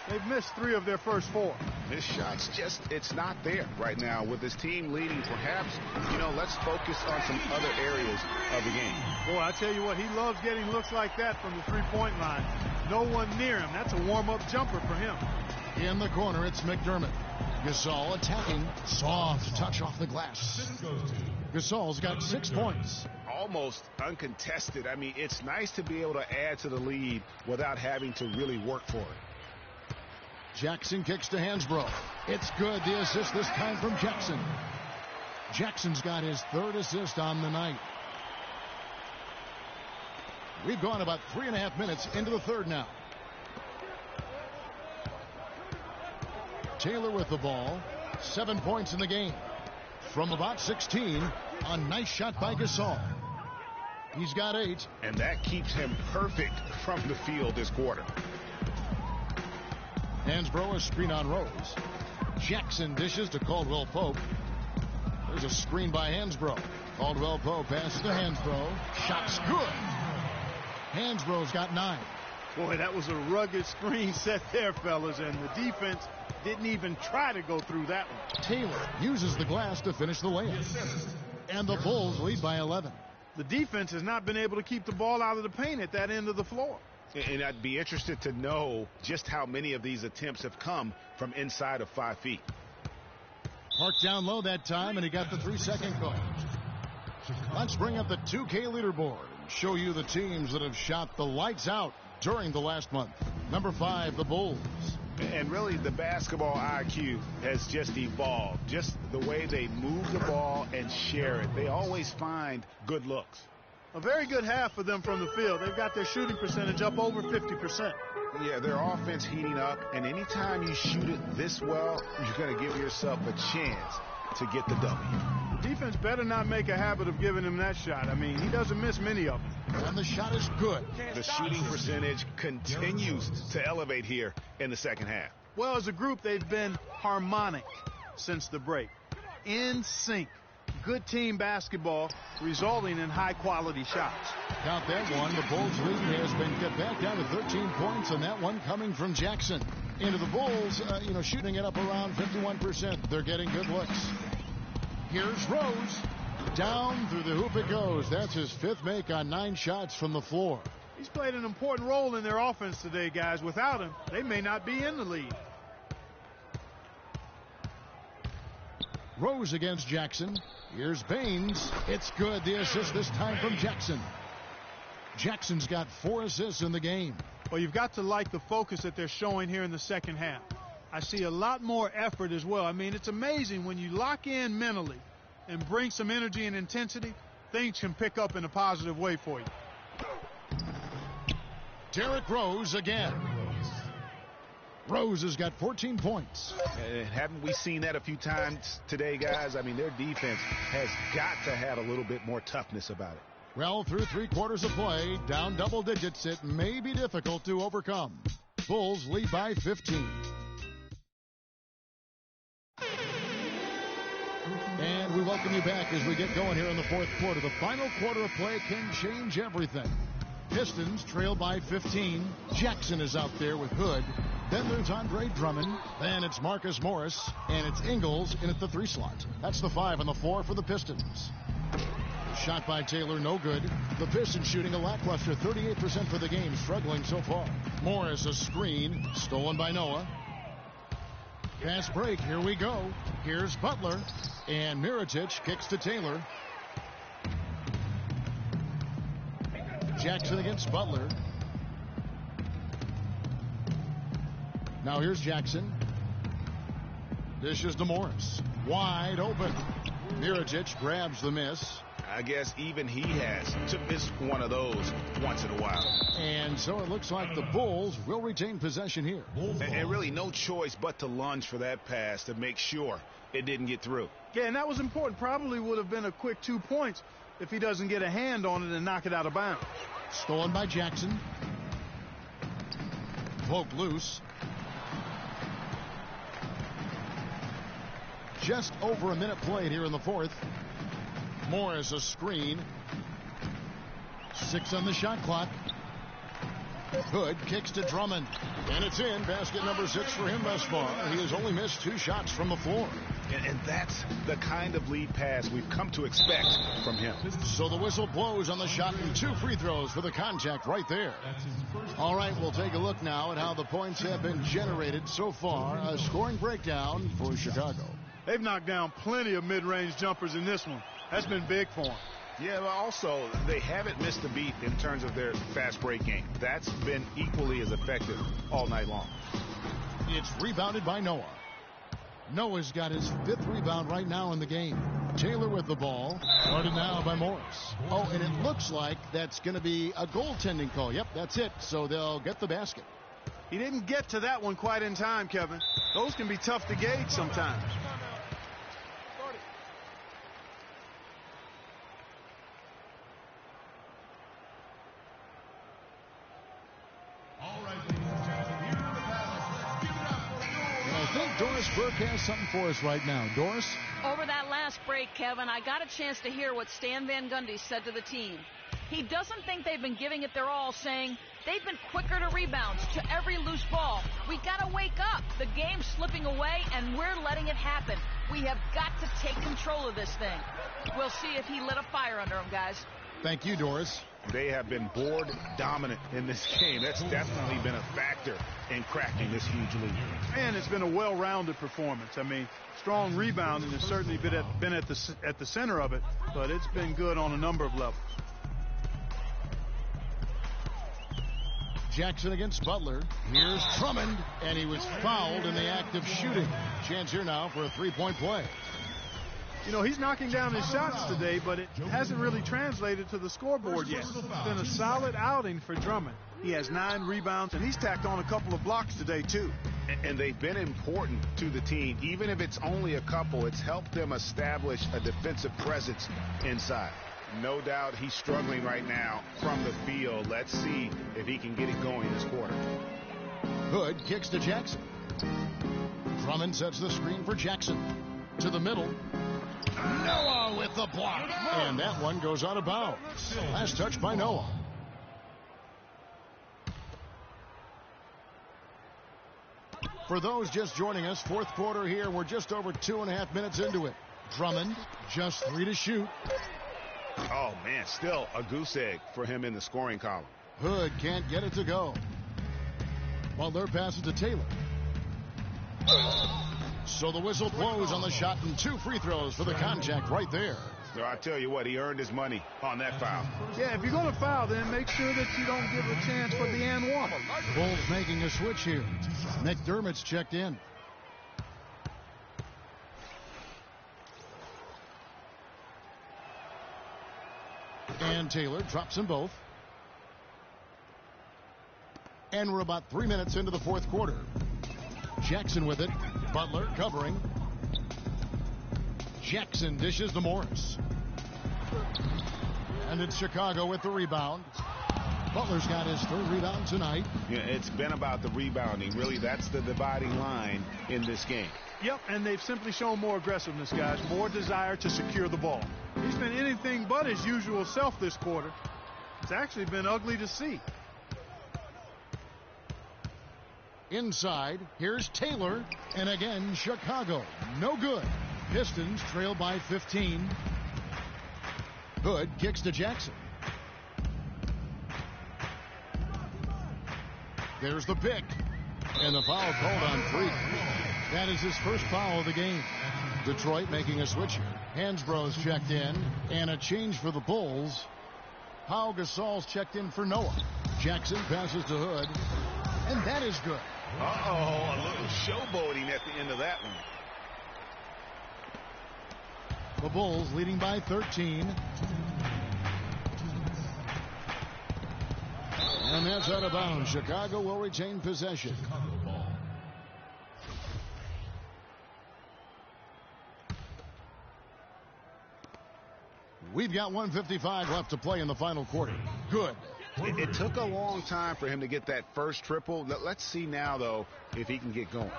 [SPEAKER 3] They've missed 3 of their first 4.
[SPEAKER 2] His shot's just, it's not there right now. With his team leading, perhaps, let's focus on some other areas of the game.
[SPEAKER 3] Boy, I tell you what, he loves getting looks like that from the three-point line. No one near him. That's a warm-up jumper for him.
[SPEAKER 1] In the corner, it's McDermott. Gasol attacking. Soft touch off the glass. Gasol's got 6 points.
[SPEAKER 2] Almost uncontested. I mean, it's nice to be able to add to the lead without having to really work for it.
[SPEAKER 1] Jackson kicks to Hansbrough. It's good. The assist this time from Jackson. Jackson's got his 3rd assist on the night. We've gone about 3.5 minutes into the 3rd now. Taylor with the ball. 7 points in the game. From about 16, a nice shot by Gasol. He's got 8.
[SPEAKER 2] And that keeps him perfect from the field this quarter.
[SPEAKER 1] Hansbrough, a screen on Rose. Jackson dishes to Caldwell Pope. There's a screen by Hansbrough. Caldwell Pope passes to Hansbrough. Shot's good. Hansbrough's got 9.
[SPEAKER 3] Boy, that was a rugged screen set there, fellas, and the defense didn't even try to go through that one.
[SPEAKER 1] Taylor uses the glass to finish the layup. And the Bulls lead by 11.
[SPEAKER 3] The defense has not been able to keep the ball out of the paint at that end of the floor.
[SPEAKER 2] And I'd be interested to know just how many of these attempts have come from inside of 5 feet.
[SPEAKER 1] Parked down low that time, and he got the 3-second call. Let's bring up the 2K leaderboard and show you the teams that have shot the lights out during the last month. Number 5, the Bulls.
[SPEAKER 2] And really, the basketball IQ has just evolved. Just the way they move the ball and share it. They always find good looks.
[SPEAKER 3] A very good half for them from the field. They've got their shooting percentage up over 50%.
[SPEAKER 2] Yeah, their offense heating up, and anytime you shoot it this well, you're going to give yourself a chance to get the W.
[SPEAKER 3] The defense better not make a habit of giving him that shot. I mean, he doesn't miss many of them.
[SPEAKER 1] And the shot is good.
[SPEAKER 2] The shooting percentage continues to elevate here in the second half.
[SPEAKER 3] Well, as a group, they've been harmonic since the break. In sync. Good team basketball resulting in high-quality shots.
[SPEAKER 1] Count that one. The Bulls' lead has been cut back down to 13 points, and that one coming from Jackson. Into the Bulls, shooting it up around 51%. They're getting good looks. Here's Rose. Down through the hoop it goes. That's his 5th make on 9 shots from the floor.
[SPEAKER 3] He's played an important role in their offense today, guys. Without him, they may not be in the lead.
[SPEAKER 1] Rose against Jackson. Here's Baines. It's good. The assist this time from Jackson. Jackson's got 4 assists in the game.
[SPEAKER 3] Well, you've got to like the focus that they're showing here in the second half. I see a lot more effort as well. I mean, it's amazing when you lock in mentally and bring some energy and intensity, things can pick up in a positive way for you.
[SPEAKER 1] Derrick Rose again. Rose has got 14 points.
[SPEAKER 2] Haven't we seen that a few times today, guys? I mean, their defense has got to have a little bit more toughness about it.
[SPEAKER 1] Well, through 3 quarters of play, down double digits, it may be difficult to overcome. Bulls lead by 15. And we welcome you back as we get going here in the 4th quarter. The final quarter of play can change everything. Pistons trail by 15. Jackson is out there with Hood. Then there's Andre Drummond. Then it's Marcus Morris. And it's Ingles in at the 3 slot. That's the 5 on the floor for the Pistons. Shot by Taylor, no good. The Pistons shooting a lackluster 38% for the game, struggling so far. Morris, a screen, stolen by Noah. Fast break, here we go. Here's Butler. And Mirotic kicks to Taylor. Jackson against Butler. Now here's Jackson. Dishes to Morris. Wide open. Mirotic grabs the miss.
[SPEAKER 2] I guess even he has to miss one of those once in a while.
[SPEAKER 1] And so it looks like the Bulls will retain possession here.
[SPEAKER 2] And really no choice but to lunge for that pass to make sure it didn't get through.
[SPEAKER 3] Yeah, and that was important. Probably would have been a quick 2 points if he doesn't get a hand on it and knock it out of bounds.
[SPEAKER 1] Stolen by Jackson. Poke loose. Just over a minute played here in the 4th. Morris a screen. 6 on the shot clock. Hood kicks to Drummond. And it's in. Basket number 6 for him thus far. He has only missed 2 shots from the floor.
[SPEAKER 2] And that's the kind of lead pass we've come to expect from him.
[SPEAKER 1] So the whistle blows on the shot and 2 free throws for the contact right there. All right, we'll take a look now at how the points have been generated so far. A scoring breakdown for Chicago.
[SPEAKER 3] They've knocked down plenty of mid-range jumpers in this one. That's been big for them.
[SPEAKER 2] Yeah, but also they haven't missed a beat in terms of their fast break game. That's been equally as effective all night long.
[SPEAKER 1] It's rebounded by Noah. Noah's got his 5th rebound right now in the game. Taylor with the ball. Guarded now by Morris. Oh, and it looks like that's going to be a goaltending call. Yep, that's it. So they'll get the basket.
[SPEAKER 3] He didn't get to that one quite in time, Kevin. Those can be tough to gauge sometimes.
[SPEAKER 1] Doris Burke has something for us right now. Doris?
[SPEAKER 4] Over that last break, Kevin, I got a chance to hear what Stan Van Gundy said to the team. He doesn't think they've been giving it their all, saying they've been quicker to rebounds, to every loose ball. We got to wake up. The game's slipping away, and we're letting it happen. We have got to take control of this thing. We'll see if he lit a fire under him, guys.
[SPEAKER 1] Thank you, Doris.
[SPEAKER 2] They have been board dominant in this game. That's definitely been a factor in cracking this huge lead.
[SPEAKER 3] And it's been a well-rounded performance. I mean, strong rebounding has certainly been at the center of it, but it's been good on a number of levels.
[SPEAKER 1] Jackson against Butler. Here's Drummond, and he was fouled in the act of shooting. Chance here now for a 3-point play.
[SPEAKER 3] You know, he's knocking down his shots today, but it hasn't really translated to the scoreboard yet. It's been a solid outing for Drummond. He has 9 rebounds, and he's tacked on a couple of blocks today, too.
[SPEAKER 2] And they've been important to the team. Even if it's only a couple, it's helped them establish a defensive presence inside. No doubt he's struggling right now from the field. Let's see if he can get it going this quarter.
[SPEAKER 1] Hood kicks to Jackson. Drummond sets the screen for Jackson. To the middle. Noah with the block. And that one goes out of bounds. Last touch by Noah. For those just joining us, 4th quarter here. We're just over 2.5 minutes into it. Drummond, just 3 to shoot.
[SPEAKER 2] Oh, man, still a goose egg for him in the scoring column.
[SPEAKER 1] Hood can't get it to go. Butler passes to Taylor. So the whistle blows on the shot and 2 free throws for the contact right there.
[SPEAKER 2] So I tell you what, he earned his money on that foul.
[SPEAKER 3] Yeah, if you're going to foul, then make sure that you don't give a chance for the and one.
[SPEAKER 1] Bulls making a switch here. McDermott's checked in. And Taylor drops them both. And we're about 3 minutes into the 4th quarter. Jackson with it. Butler covering. Jackson dishes to Morris. And it's Chicago with the rebound. Butler's got his 3rd rebound tonight.
[SPEAKER 2] Yeah, it's been about the rebounding. Really, that's the dividing line in this game.
[SPEAKER 3] Yep, and they've simply shown more aggressiveness, guys. More desire to secure the ball. He's been anything but his usual self this quarter. It's actually been ugly to see.
[SPEAKER 1] Inside, here's Taylor, and again, Chicago. No good. Pistons trail by 15. Hood kicks to Jackson. There's the pick, and the foul called on Freak. That is his first foul of the game. Detroit making a switch here. Hansbrough's checked in, and a change for the Bulls. Pau Gasol's checked in for Noah. Jackson passes to Hood, and that is good.
[SPEAKER 2] Uh-oh, a little showboating at the end of that one.
[SPEAKER 1] The Bulls leading by 13. And that's out of bounds. Chicago will retain possession. We've got 1:55 left to play in the final quarter. Good.
[SPEAKER 2] It took a long time for him to get that first triple. Let's see now, though, if he can get going.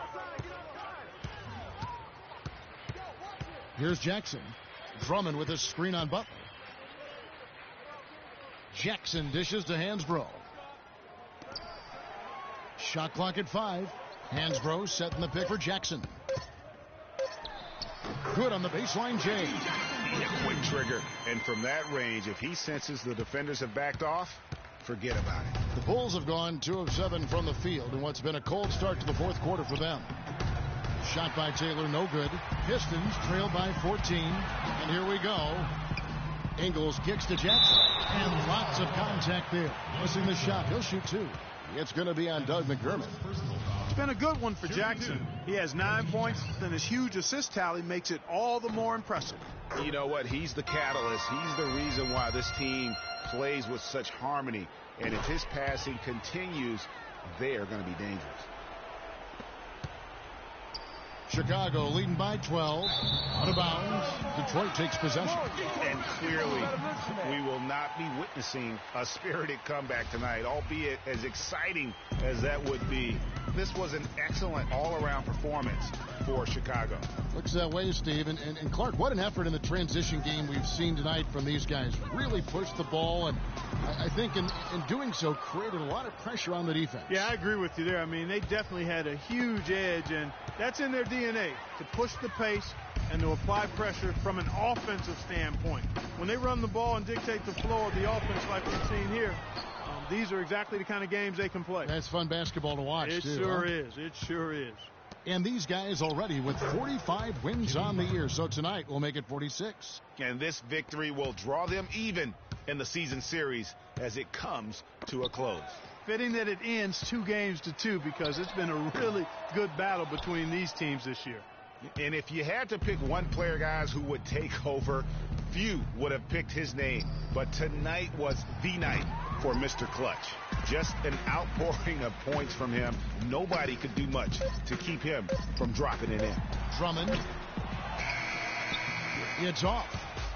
[SPEAKER 1] Here's Jackson. Drummond with a screen on Butler. Jackson dishes to Hansbrough. Shot clock at 5. Hansbrough setting the pick for Jackson. Good on the baseline, Jay.
[SPEAKER 2] A quick trigger. And from that range, if he senses the defenders have backed off, forget about it.
[SPEAKER 1] The Bulls have gone 2 of 7 from the field in what's been a cold start to the fourth quarter for them. Shot by Taylor, no good. Pistons trail by 14. And here we go. Ingles kicks to Jackson. And lots of contact there. Missing the shot. He'll shoot 2. It's going to be on Doug McDermott.
[SPEAKER 3] It's been a good one for Jackson. He has 9 points, and his huge assist tally makes it all the more impressive.
[SPEAKER 2] You know what? He's the catalyst. He's the reason why this team plays with such harmony. And if his passing continues, they are going to be dangerous.
[SPEAKER 1] Chicago leading by 12. Out of bounds. Detroit takes possession.
[SPEAKER 2] And clearly, we will not be witnessing a spirited comeback tonight, albeit as exciting as that would be. This was an excellent all-around performance for Chicago.
[SPEAKER 1] Looks that way, Steve. And Clark, what an effort in the transition game we've seen tonight from these guys. Really pushed the ball, and I think in doing so created a lot of pressure on the defense.
[SPEAKER 3] Yeah, I agree with you there. I mean, they definitely had a huge edge, and that's in their DNA, to push the pace and to apply pressure from an offensive standpoint. When they run the ball and dictate the flow of the offense like we've seen here, these are exactly the kind of games they can play.
[SPEAKER 1] That's fun basketball to watch,
[SPEAKER 3] It
[SPEAKER 1] too.
[SPEAKER 3] sure is. It sure is.
[SPEAKER 1] And these guys already with 45 wins on the year. So tonight we'll make it 46.
[SPEAKER 2] And this victory will draw them even in the season series as it comes to a close.
[SPEAKER 3] Fitting that it ends 2-2 because it's been a really good battle between these teams this year.
[SPEAKER 2] And if you had to pick one player, guys, who would take over, few would have picked his name. But tonight was the night for Mr. Clutch. Just an outpouring of points from him. Nobody could do much to keep him from dropping it in.
[SPEAKER 1] Drummond. It's off.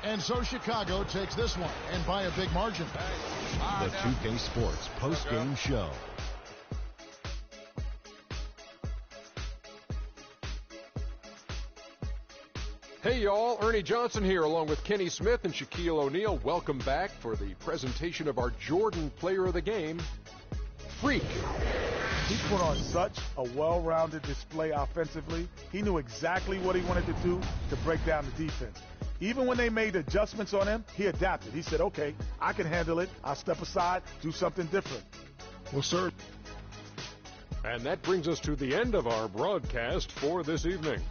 [SPEAKER 1] And so Chicago takes this one, and by a big margin.
[SPEAKER 6] The 2K Sports post-game show.
[SPEAKER 7] Hey, y'all. Ernie Johnson here, along with Kenny Smith and Shaquille O'Neal. Welcome back for the presentation of our Jordan Player of the Game, Freak.
[SPEAKER 8] He put on such a well-rounded display offensively. He knew exactly what he wanted to do to break down the defense. Even when they made adjustments on him, he adapted. He said, okay, I can handle it. I'll step aside, do something different.
[SPEAKER 9] Well, sir.
[SPEAKER 7] And that brings us to the end of our broadcast for this evening.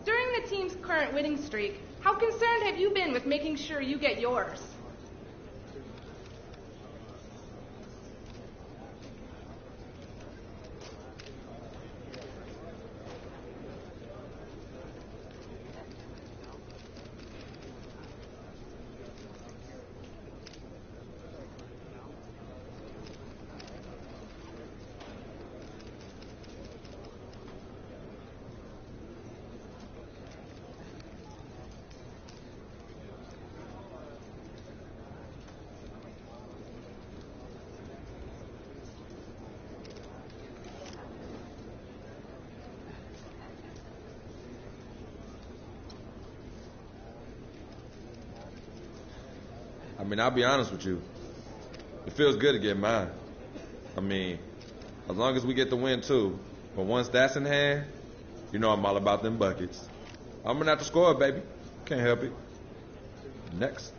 [SPEAKER 5] During the team's current winning streak, how concerned have you been with making sure you get yours?
[SPEAKER 11] I mean, I'll be honest with you. It feels good to get mine. I mean, as long as we get the win, too. But once that's in hand, you know I'm all about them buckets. I'm going to have to score, baby. Can't help it. Next.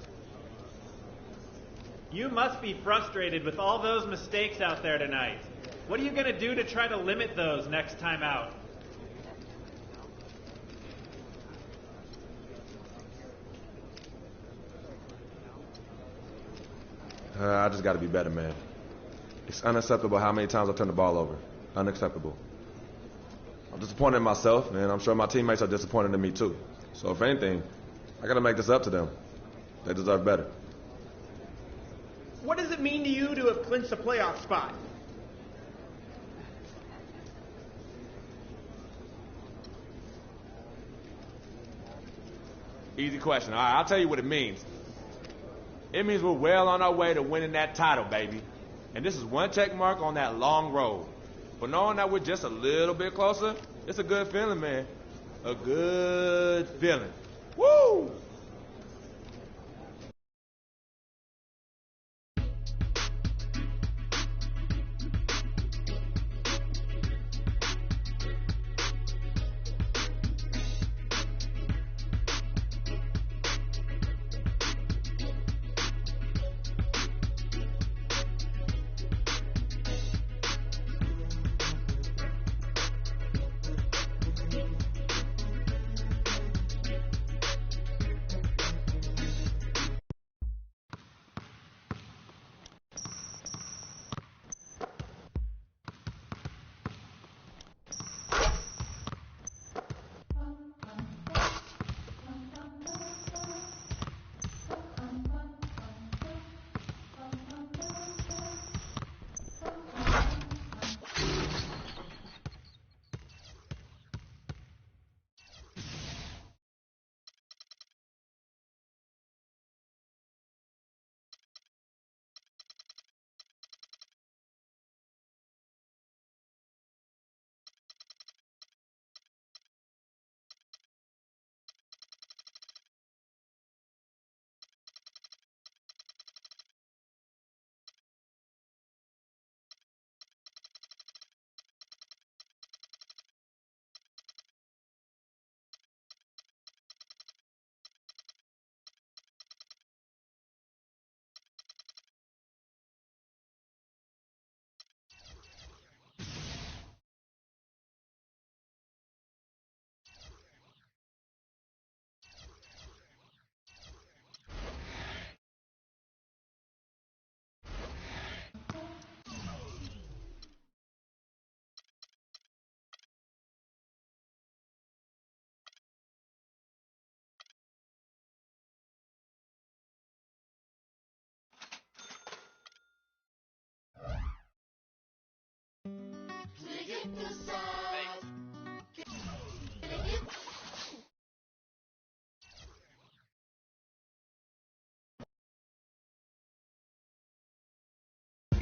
[SPEAKER 12] You must be frustrated with all those mistakes out there tonight. What are you going to do to try to limit those next time out?
[SPEAKER 11] I just got to be better, man. It's unacceptable how many times I turn the ball over. Unacceptable. I'm disappointed in myself, and I'm sure my teammates are disappointed in me, too. So if anything, I got to make this up to them. They deserve better.
[SPEAKER 12] What does it mean to you to have clinched a playoff spot?
[SPEAKER 13] Easy question. All right, I'll tell you what it means. It means we're well on our way to winning that title, baby. And this is one check mark on that long road. But knowing that we're just a little bit closer, it's a good feeling, man. A good feeling. Woo!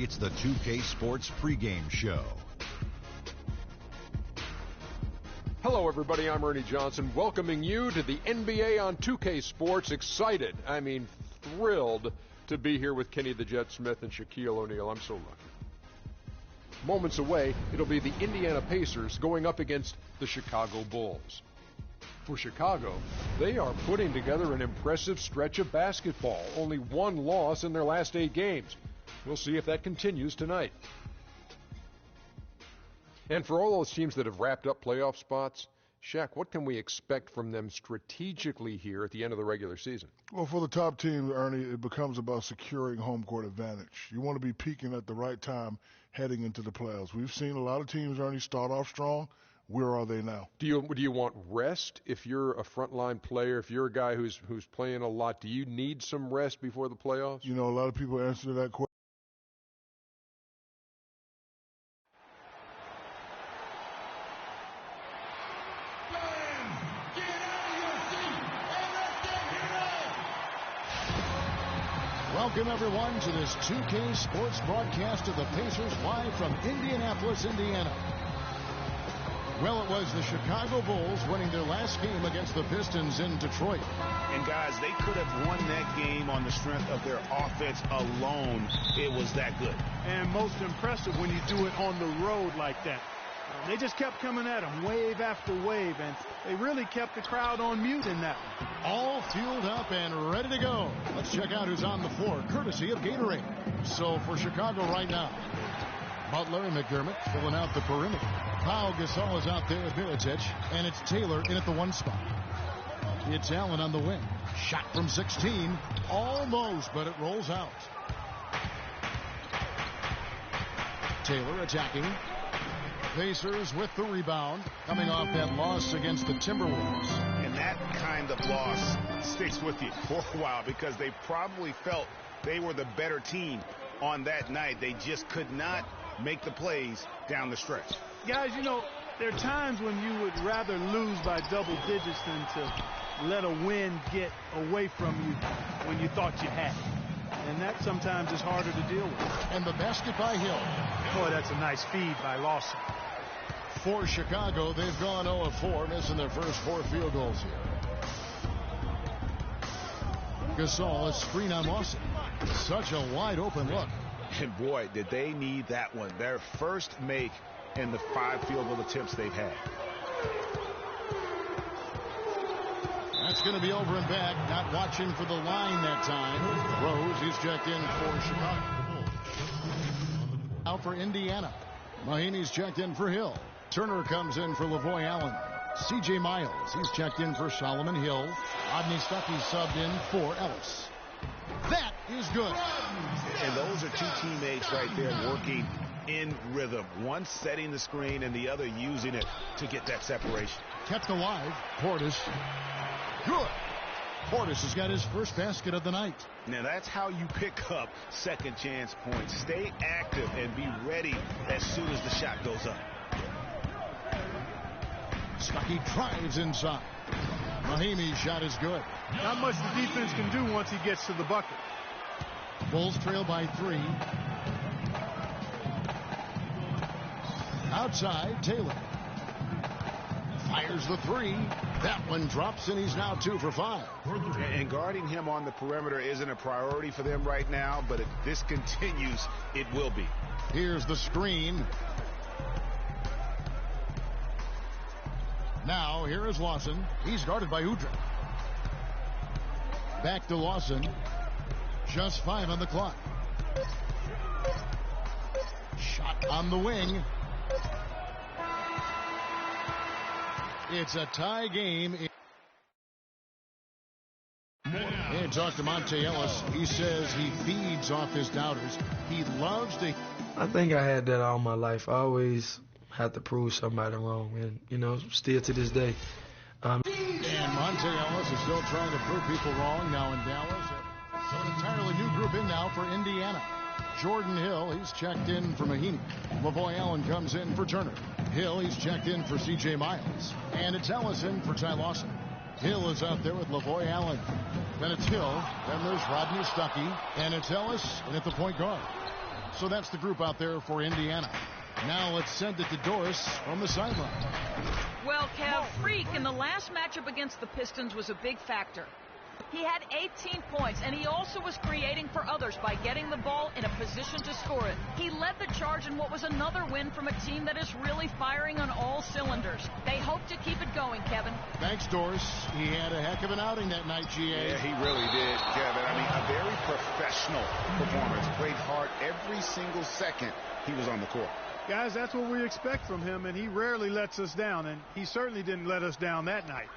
[SPEAKER 6] It's the 2K Sports pregame show.
[SPEAKER 7] Hello, everybody. I'm Ernie Johnson, welcoming you to the NBA on 2K Sports. Excited, I mean thrilled to be here with Kenny the Jet Smith and Shaquille O'Neal. I'm so lucky. Moments away, it'll be the Indiana Pacers going up against the Chicago Bulls. For Chicago, they are putting together an impressive stretch of basketball. Only one loss in their last 8 games. We'll see if that continues tonight. And for all those teams that have wrapped up playoff spots, Shaq, what can we expect from them strategically here at the end of the regular season?
[SPEAKER 9] Well, for the top team, Ernie, it becomes about securing home court advantage. You want to be peaking at the right time heading into the playoffs. We've seen a lot of teams, Ernie, start off strong. Where are they now?
[SPEAKER 7] Do you want rest if you're a frontline player, if you're a guy who's playing a lot? Do you need some rest before the playoffs?
[SPEAKER 9] You know, a lot of people answer that question.
[SPEAKER 1] Welcome, everyone, to this 2K Sports broadcast of the Pacers live from Indianapolis, Indiana. Well, it was the Chicago Bulls winning their last game against the Pistons in Detroit.
[SPEAKER 2] And, guys, they could have won that game on the strength of their offense alone. It was that good.
[SPEAKER 3] And most impressive when you do it on the road like that. They just kept coming at them, wave after wave, and they really kept the crowd on mute in that one.
[SPEAKER 1] All fueled up and ready to go. Let's check out who's on the floor, courtesy of Gatorade. So for Chicago right now, Butler and McDermott filling out the perimeter. Pau Gasol is out there at Mirotic, and it's Taylor in at the 1 spot. It's Allen on the wing. Shot from 16. Almost, but it rolls out. Taylor attacking. Pacers with the rebound, coming off that loss against the Timberwolves.
[SPEAKER 2] And that kind of loss sticks with you for a while because they probably felt they were the better team on that night. They just could not make the plays down the stretch.
[SPEAKER 3] Guys, you know, there are times when you would rather lose by double digits than to let a win get away from you when you thought you had it. And that sometimes is harder to deal with.
[SPEAKER 1] And the basket by Hill.
[SPEAKER 3] Boy, that's a nice feed by Lawson.
[SPEAKER 1] For Chicago, they've gone 0 of 4, missing their first 4 field goals here. Gasol, a screen on Lawson. Such a wide open look.
[SPEAKER 2] And boy, did they need that one. Their first make in the 5 field goal attempts they've had.
[SPEAKER 1] That's going to be over and back. Not watching for the line that time. Rose, he's checked in for Chicago. Out for Indiana. Mahinmi's checked in for Hill. Turner comes in for Lavoy Allen. C.J. Miles, he's checked in for Solomon Hill. Rodney Stuckey subbed in for Ellis. That is good.
[SPEAKER 2] And those are 2 teammates right there working in rhythm. One setting the screen and the other using it to get that separation.
[SPEAKER 1] Kept alive. Portis. Good. Portis has got his first basket of the night.
[SPEAKER 2] Now that's how you pick up second chance points. Stay active and be ready as soon as the shot goes up.
[SPEAKER 1] Stuckey drives inside. Mahinmi's shot is good.
[SPEAKER 3] Not much the defense can do once he gets to the bucket.
[SPEAKER 1] Bulls trail by 3. Outside, Taylor. Fires the 3. That one drops, and he's now 2 for 5.
[SPEAKER 2] And guarding him on the perimeter isn't a priority for them right now, but if this continues, it will be.
[SPEAKER 1] Here's the screen. Now, here is Lawson. He's guarded by Udrih. Back to Lawson. Just 5 on the clock. Shot on the wing. It's a tie game. And talk to Monte Ellis. He says he feeds off his doubters. He loves to...
[SPEAKER 14] I think I had that all my life. I always had to prove somebody wrong, and, you know, still to this day.
[SPEAKER 1] And Monte Ellis is still trying to prove people wrong now in Dallas. So an entirely new group in now for Indiana. Jordan Hill, he's checked in for Mahinmi. Lavoy Allen comes in for Turner. Hill, he's checked in for C.J. Miles. And it's Ellison for Ty Lawson. Hill is out there with Lavoy Allen. Then it's Hill. Then there's Rodney Stuckey. And it's Ellis and at the point guard. So that's the group out there for Indiana. Now let's send it to Doris from the sideline.
[SPEAKER 4] Well, Kev, Freak in the last matchup against the Pistons was a big factor. He had 18 points, and he also was creating for others by getting the ball in a position to score it. He led the charge in what was another win from a team that is really firing on all cylinders. They hope to keep it going, Kevin.
[SPEAKER 1] Thanks, Doris. He had a heck of an outing that night, G.A.
[SPEAKER 2] Yeah, he really did, Kevin. I mean, a very professional performance. Played hard every single second he was on the court.
[SPEAKER 3] Guys, that's what we expect from him, and he rarely lets us down, and he certainly didn't let us down that night.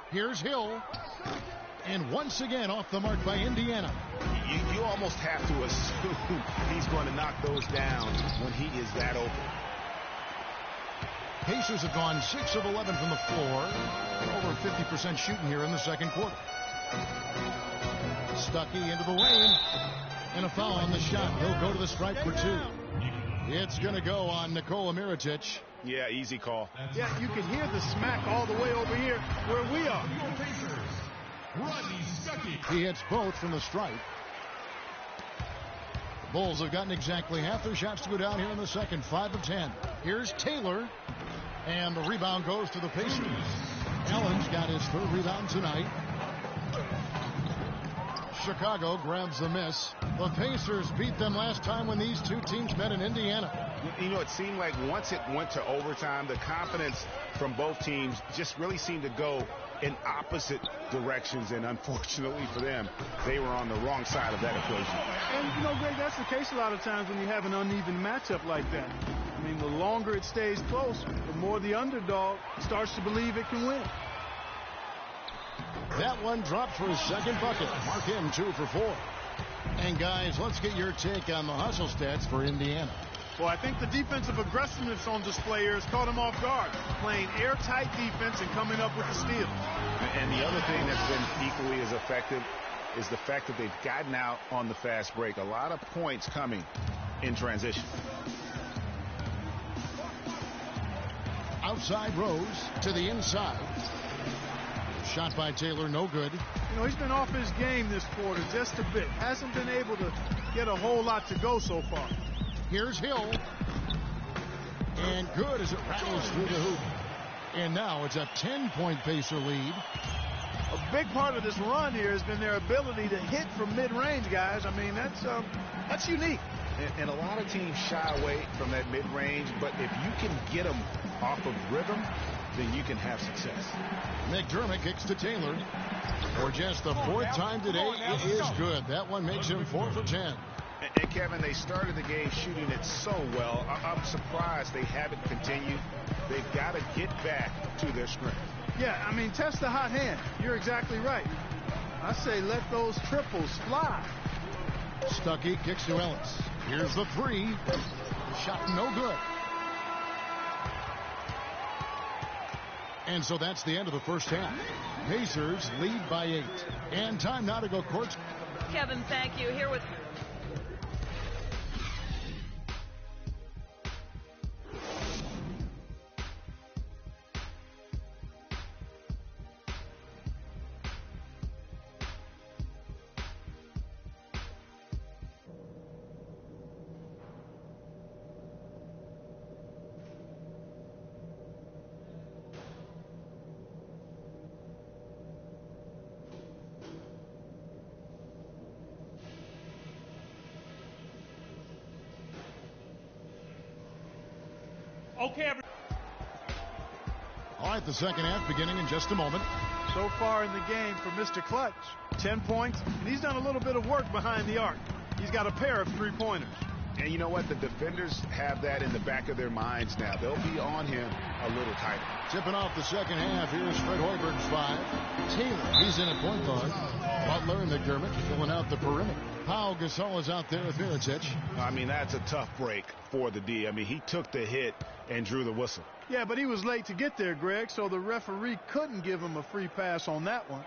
[SPEAKER 1] Here's Hill. And once again off the mark by Indiana.
[SPEAKER 2] You almost have to assume he's going to knock those down when he is that open.
[SPEAKER 1] Pacers have gone 6 of 11 from the floor. Over 50% shooting here in the second quarter. Stuckey into the lane. And a foul on the shot. He'll go to the stripe for 2. It's going to go on Nikola Mirotic.
[SPEAKER 2] Yeah, easy call.
[SPEAKER 3] Yeah, you can hear the smack all the way over here where we are.
[SPEAKER 1] He hits both from the stripe. The Bulls have gotten exactly half their shots to go down here in the second. 5 of 10. Here's Taylor. And the rebound goes to the Pacers. Allen's got his 3rd rebound tonight. Chicago grabs the miss. The Pacers beat them last time when these two teams met in Indiana.
[SPEAKER 2] You know, it seemed like once it went to overtime, the confidence from both teams just really seemed to go in opposite directions, and unfortunately for them, they were on the wrong side of that equation.
[SPEAKER 3] And, you know, Greg, that's the case a lot of times when you have an uneven matchup like that. I mean, the longer it stays close, the more the underdog starts to believe it can win.
[SPEAKER 1] That one dropped for his second bucket. Mark him 2 for 4. And, guys, let's get your take on the hustle stats for Indiana.
[SPEAKER 3] Well, I think the defensive aggressiveness on display here has caught him off guard, playing airtight defense and coming up with the steal.
[SPEAKER 2] And the other thing that's been equally as effective is the fact that they've gotten out on the fast break. A lot of points coming in transition.
[SPEAKER 1] Outside Rose to the inside. shot by Taylor, no good.
[SPEAKER 3] You know, he's been off his game this quarter just a bit. Hasn't been able to get a whole lot to go so far.
[SPEAKER 1] Here's Hill. And good as it rattles through the hoop. And now it's a 10-point Pacer lead.
[SPEAKER 3] A big part of this run here has been their ability to hit from mid-range, guys. I mean, that's unique.
[SPEAKER 2] And a lot of teams shy away from that mid-range, but if you can get them off of rhythm, then you can have success.
[SPEAKER 1] McDermott kicks to Taylor. For just the fourth time today, it is good. That one makes him 4 for 10.
[SPEAKER 2] And Kevin, they started the game shooting it so well. I'm surprised they haven't continued. They've got to get back to their strength.
[SPEAKER 3] Yeah, I mean, test the hot hand. You're exactly right. I say let those triples fly.
[SPEAKER 1] Stuckey kicks to Ellis. Here's the three. Shot no good. And so that's the end of the first half. Pacers lead by 8. And time now to go court.
[SPEAKER 4] Kevin, thank you. Here with...
[SPEAKER 3] Okay,
[SPEAKER 1] all right, the second half beginning in just a moment.
[SPEAKER 3] So far in the game for Mr. Clutch, 10 points, and he's done a little bit of work behind the arc. He's got a pair of three-pointers.
[SPEAKER 2] And you know what? The defenders have that in the back of their minds now. They'll be on him a little tighter.
[SPEAKER 1] Tipping off the second half, here's Fred Hoiberg's 5. Taylor, he's in at point guard. Butler and McDermott filling out the perimeter. Pau Gasol is out there with Mirotic.
[SPEAKER 2] I mean, that's a tough break for the D. I mean, he took the hit and drew the whistle.
[SPEAKER 3] Yeah, but he was late to get there, Greg, so the referee couldn't give him a free pass on that one.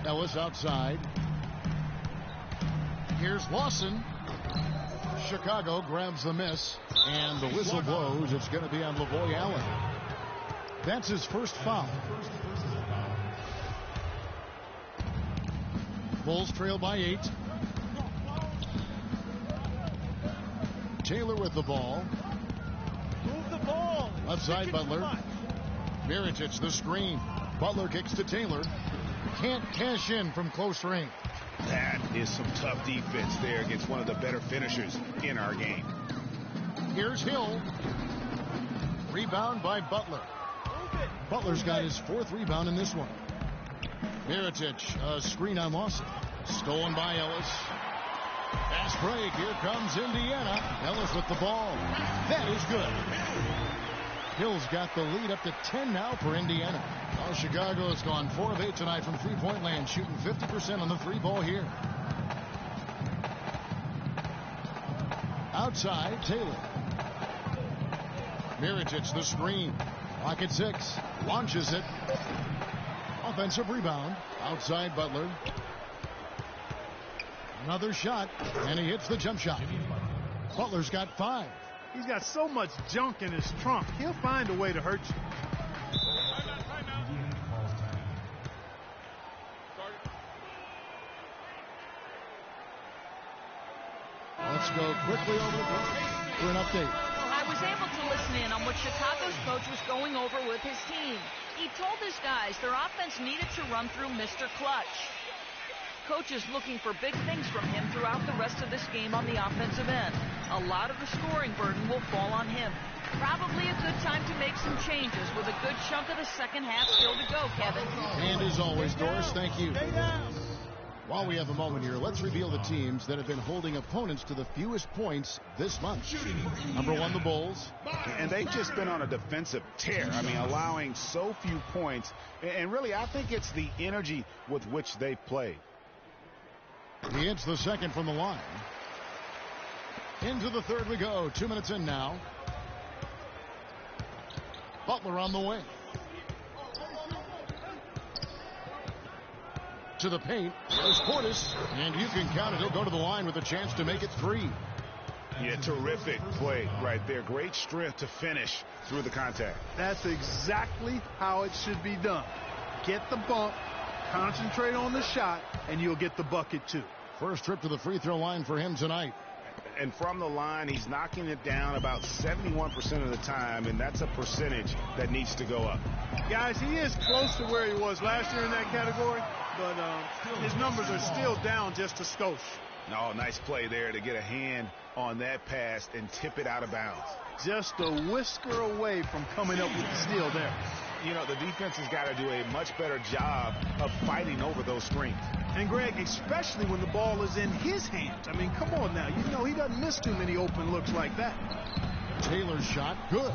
[SPEAKER 1] Ellis outside. Here's Lawson. Chicago grabs the miss, and the whistle blows. It's going to be on Lavoy Allen. That's his first foul. Bulls trail by 8. Taylor with the ball.
[SPEAKER 3] Move the ball.
[SPEAKER 1] Left side, Butler. Mirotic, the screen. Butler kicks to Taylor. Can't cash in from close range.
[SPEAKER 2] That is some tough defense there against one of the better finishers in our game.
[SPEAKER 1] Here's Hill. Rebound by Butler. Butler's got his 4th rebound in this one. Mirotic, a screen on Lawson. Stolen by Ellis. Fast break. Here comes Indiana. Ellis with the ball. That is good. Hill's got the lead up to 10 now for Indiana. Well, Chicago has gone 4 of 8 tonight from three-point land, shooting 50% on the 3-ball here. Outside, Taylor. Mirotic, the screen. Clock at 6. Launches it. Offensive rebound. Outside, Butler. Another shot, and he hits the jump shot. Butler's got 5.
[SPEAKER 3] He's got so much junk in his trunk. He'll find a way to hurt you.
[SPEAKER 1] Let's go quickly over the court for an update.
[SPEAKER 4] I was able to listen in on what Chicago's coach was going over with his team. He told his guys their offense needed to run through Mr. Clutch. Coach is looking for big things from him throughout the rest of this game on the offensive end. A lot of the scoring burden will fall on him. Probably a good time to make some changes with a good chunk of the second half still to go, Kevin.
[SPEAKER 1] And as always, Doris, thank you. While we have a moment here, let's reveal the teams that have been holding opponents to the fewest points this month. Number 1, the Bulls.
[SPEAKER 2] And they've just been on a defensive tear. I mean, allowing so few points. And really, I think it's the energy with which they've played.
[SPEAKER 1] He hits the second from the line. Into the third we go. 2 minutes in now. Butler on the wing. To the paint. There's Portis. And you can count it. He'll go to the line with a chance to make it 3.
[SPEAKER 2] Yeah, terrific play right there. Great strength to finish through the contact.
[SPEAKER 3] That's exactly how it should be done. Get the bump, concentrate on the shot, and you'll get the bucket too.
[SPEAKER 1] First trip to the free throw line for him tonight.
[SPEAKER 2] And from the line, he's knocking it down about 71% of the time, and that's a percentage that needs to go up.
[SPEAKER 3] Guys, he is close to where he was last year in that category, but his numbers are still down just a skosh.
[SPEAKER 2] Oh, nice play there to get a hand on that pass and tip it out of bounds.
[SPEAKER 3] Just a whisker away from coming up with the steal there.
[SPEAKER 2] You know, the defense has got to do a much better job of fighting over those screens.
[SPEAKER 3] And, Greg, especially when the ball is in his hands. I mean, come on now. You know he doesn't miss too many open looks like that.
[SPEAKER 1] Taylor's shot, good.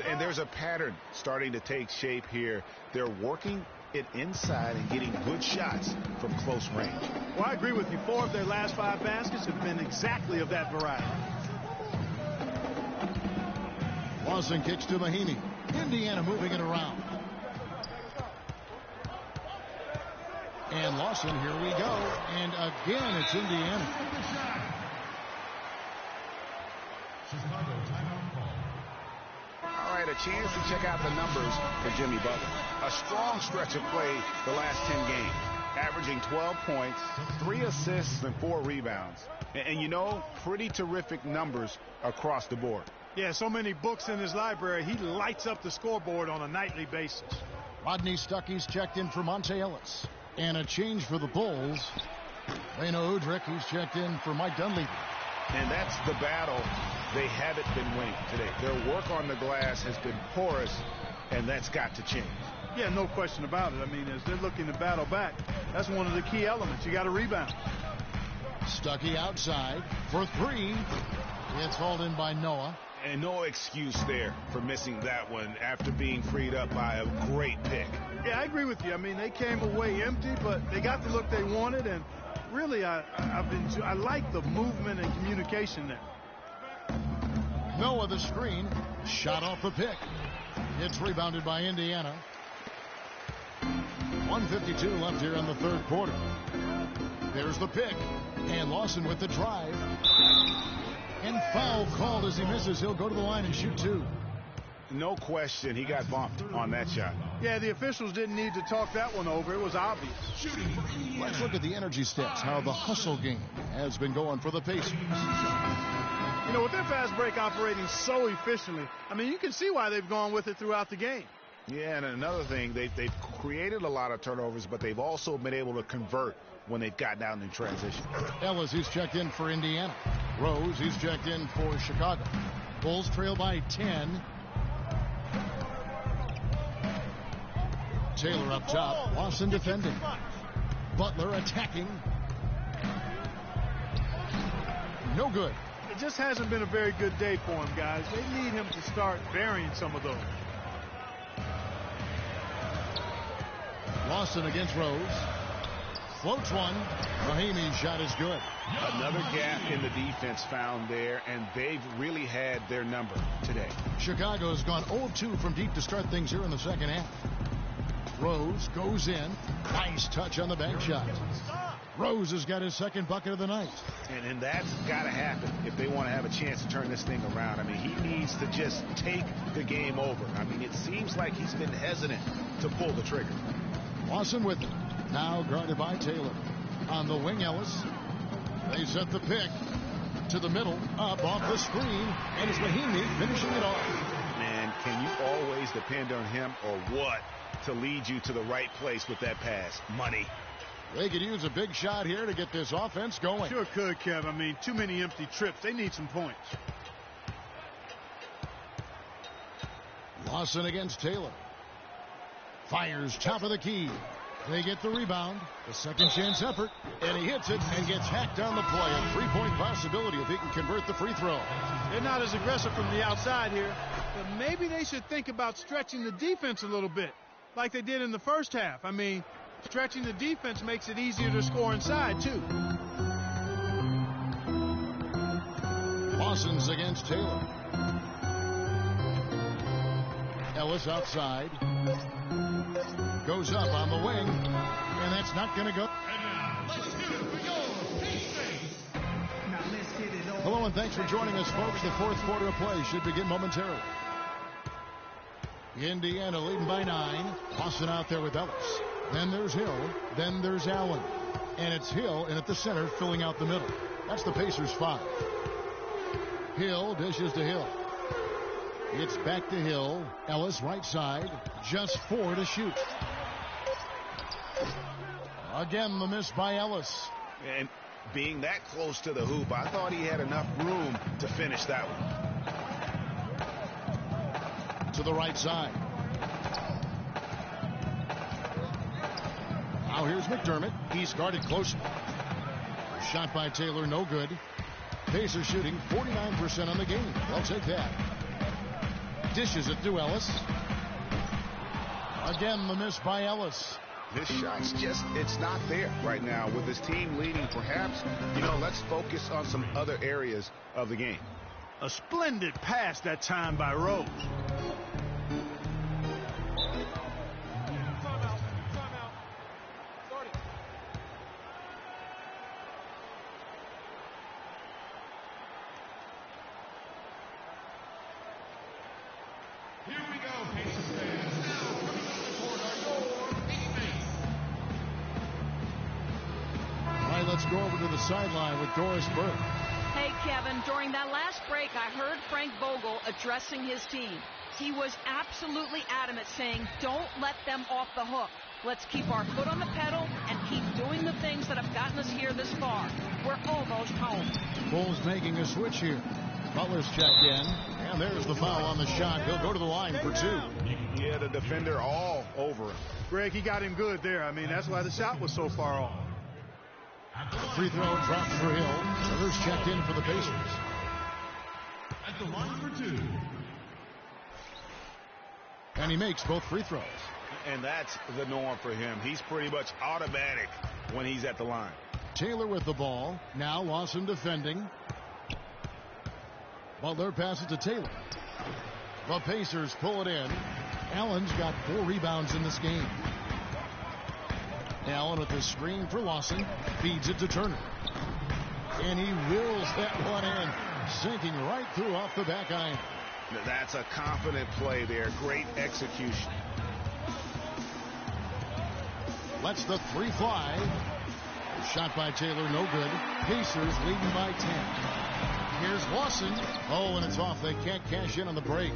[SPEAKER 2] And there's a pattern starting to take shape here. They're working it inside and getting good shots from close range.
[SPEAKER 3] Well, I agree with you. 4 of their last 5 baskets have been exactly of that variety.
[SPEAKER 1] Lawson kicks to Mahinmi. Indiana moving it around. And Lawson, here we go. And again, it's Indiana.
[SPEAKER 2] All right, a chance to check out the numbers for Jimmy Butler. A strong stretch of play the last 10 games. Averaging 12 points, 3 assists, and 4 rebounds. And you know, pretty terrific numbers across the board.
[SPEAKER 3] Yeah, so many books in his library, he lights up the scoreboard on a nightly basis.
[SPEAKER 1] Rodney Stuckey's checked in for Monte Ellis. And a change for the Bulls. Leno Udrich, he's checked in for Mike Dunleavy.
[SPEAKER 2] And that's the battle they haven't been winning today. Their work on the glass has been porous, and that's got to change.
[SPEAKER 3] Yeah, no question about it. I mean, as they're looking to battle back, that's one of the key elements. You got to rebound.
[SPEAKER 1] Stuckey outside for 3. It's hauled in by Noah.
[SPEAKER 2] And no excuse there for missing that one after being freed up by a great pick.
[SPEAKER 3] Yeah, I agree with you. I mean, they came away empty, but they got the look they wanted, and really, I like the movement and communication there.
[SPEAKER 1] Noah the screen, shot off the pick. It's rebounded by Indiana. 1:52 left here in the third quarter. There's the pick, and Lawson with the drive. And foul called as he misses. He'll go to the line and shoot 2.
[SPEAKER 2] No question, he got bumped on that shot.
[SPEAKER 3] Yeah, the officials didn't need to talk that one over. It was obvious.
[SPEAKER 1] Let's look at the energy stats, how the hustle game has been going for the Pacers.
[SPEAKER 3] You know, with their fast break operating so efficiently, I mean, you can see why they've gone with it throughout the game.
[SPEAKER 2] Yeah, and another thing, they've created a lot of turnovers, but they've also been able to convert when they've gotten down in transition.
[SPEAKER 1] Ellis, he's checked in for Indiana. Rose, he's checked in for Chicago. Bulls trail by 10. Taylor up top. Lawson defending. Butler attacking. No good.
[SPEAKER 3] It just hasn't been a very good day for him, guys. They need him to start burying some of those.
[SPEAKER 1] Lawson against Rose. Floats one. Mahinmi's shot is good.
[SPEAKER 2] Another gap in the defense found there, and they've really had their number today.
[SPEAKER 1] Chicago's gone 0-2 from deep to start things here in the second half. Rose goes in. Nice touch on the bank shot. Rose has got his second bucket of the night.
[SPEAKER 2] And that's got to happen if they want to have a chance to turn this thing around. I mean, he needs to just take the game over. I mean, it seems like he's been hesitant to pull the trigger.
[SPEAKER 1] Lawson with it. Now guarded by Taylor. On the wing, Ellis. They set the pick to the middle. Up off the screen. And it's Mahinmi finishing it off.
[SPEAKER 2] Man, can you always depend on him or what to lead you to the right place with that pass? Money.
[SPEAKER 1] They could use a big shot here to get this offense going.
[SPEAKER 3] Sure could, Kev. I mean, too many empty trips. They need some points.
[SPEAKER 1] Lawson against Taylor. Fires top of the key. They get the rebound. The second chance effort. And he hits it and gets hacked on the play. A three-point possibility if he can convert the free throw.
[SPEAKER 3] They're not as aggressive from the outside here. But maybe they should think about stretching the defense a little bit, like they did in the first half. I mean, stretching the defense makes it easier to score inside, too.
[SPEAKER 1] Lawson's against Taylor. Ellis outside. Goes up on the wing. And that's not going to go. Hello, Hello and thanks for joining us, folks. The fourth quarter of play should begin momentarily. Indiana leading by 9. Lawson out there with Ellis. Then there's Hill. Then there's Allen. And it's Hill in at the center filling out the middle. That's the Pacers' 5. Hill dishes to Hill. It's back to Hill. Ellis right side. Just 4 to shoot. Again, the miss by Ellis.
[SPEAKER 2] And being that close to the hoop, I thought he had enough room to finish that one.
[SPEAKER 1] To the right side. Now here's McDermott. He's guarded closely. Shot by Taylor, no good. Pacers shooting 49% on the game. They'll take that. Dishes it to Ellis. Again, the miss by Ellis.
[SPEAKER 2] This shot's just, it's not there right now. With this team leading, perhaps, let's focus on some other areas of the game.
[SPEAKER 3] A splendid pass that time by Rose.
[SPEAKER 1] Go over to the sideline with Doris Burke.
[SPEAKER 4] Hey, Kevin, during that last break, I heard Frank Vogel addressing his team. He was absolutely adamant, saying, don't let them off the hook. Let's keep our foot on the pedal and keep doing the things that have gotten us here this far. We're almost home.
[SPEAKER 1] Bulls making a switch here. Butler's checked in, and there's the foul on the shot. He'll go to the line for 2.
[SPEAKER 2] Yeah, the defender all over him.
[SPEAKER 3] Greg, he got him good there. I mean, that's why the shot was so far off.
[SPEAKER 1] Free throw drops for Hill. Rivers checked in for the Pacers.
[SPEAKER 6] At the line for 2.
[SPEAKER 1] And he makes both free throws.
[SPEAKER 2] And that's the norm for him. He's pretty much automatic when he's at the line.
[SPEAKER 1] Taylor with the ball. Now Lawson defending. Butler passes to Taylor. The Pacers pull it in. Allen's got 4 rebounds in this game. Allen with the screen for Lawson. Feeds it to Turner. And he wills that one in. Sinking right through off the back iron.
[SPEAKER 2] That's a confident play there. Great execution.
[SPEAKER 1] Lets the 3 fly. Shot by Taylor, no good. Pacers leading by 10. Here's Lawson. Oh, and it's off. They can't cash in on the break.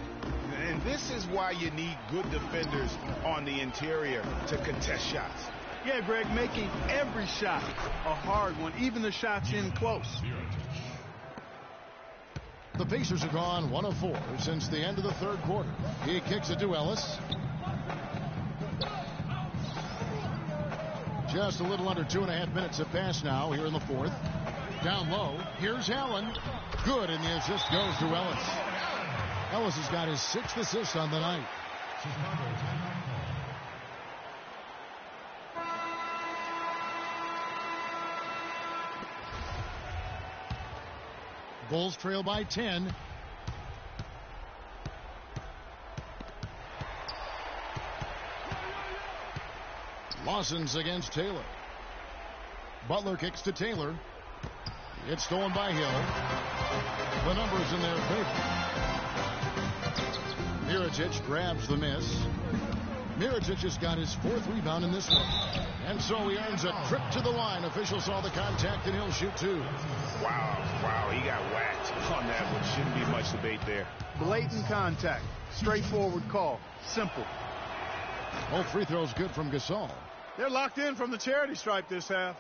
[SPEAKER 2] And this is why you need good defenders on the interior to contest shots.
[SPEAKER 3] Yeah, Greg, making every shot a hard one, even the shots in close.
[SPEAKER 1] The Pacers have gone 1 of 4 since the end of the third quarter. He kicks it to Ellis. Just a little under 2.5 minutes have passed now here in the fourth. Down low, here's Allen. Good, and the assist goes to Ellis. Ellis has got his 6th assist on the night. Bulls trail by 10. Lawson's against Taylor. Butler kicks to Taylor. It's stolen by Hill. The numbers in their favor. Mirotic grabs the miss. Mirotic has got his 4th rebound in this one. And so he earns a trip to the line. Officials saw the contact and he'll shoot 2.
[SPEAKER 2] Wow, he got whacked on that one. Shouldn't be much debate there.
[SPEAKER 3] Blatant contact. Straightforward call. Simple.
[SPEAKER 1] Both free throws good from Gasol.
[SPEAKER 3] They're locked in from the charity stripe this half.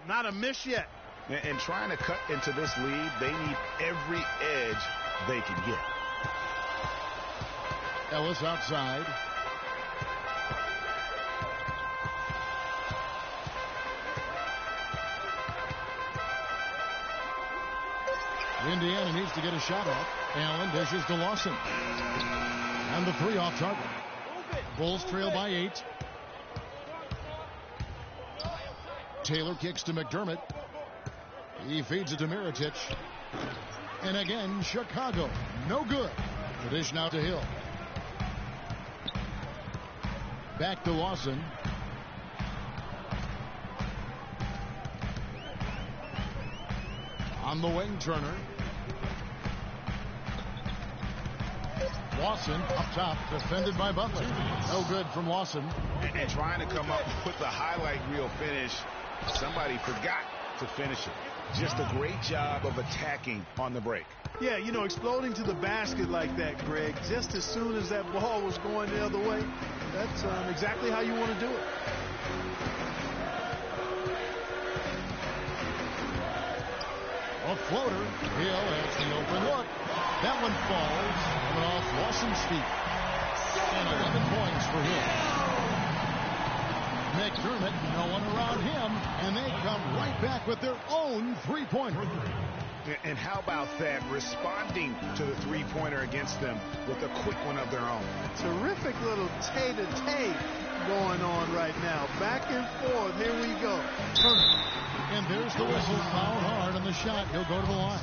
[SPEAKER 3] Not a miss yet.
[SPEAKER 2] And trying to cut into this lead, they need every edge they can get.
[SPEAKER 1] Ellis outside. Indiana needs to get a shot off. Allen dishes to Lawson. And the 3 off target. Bulls trail by 8. Taylor kicks to McDermott. He feeds it to Mirotic. And again, Chicago. No good. The dish now to Hill. Back to Lawson. On the wing, Turner. Lawson up top, defended by Butler. No good from Lawson.
[SPEAKER 2] And trying to come up with the highlight reel finish, somebody forgot to finish it. Just a great job of attacking on the break.
[SPEAKER 3] Yeah, you know, exploding to the basket like that, Greg, just as soon as that ball was going the other way, that's exactly how you want to do it.
[SPEAKER 1] A floater. Hill has the open look. That one falls. Coming off Lawson's feet. And 11 points for Hill. McDermott, no one around him. And they come right back with their own three-pointer.
[SPEAKER 2] And how about that? Responding to the three-pointer against them with a quick one of their own.
[SPEAKER 3] Terrific little tay-to-tay going on right now. Back and forth. Here we go.
[SPEAKER 1] Turner. And there's the whistle. Foul hard on the shot. He'll go to the line.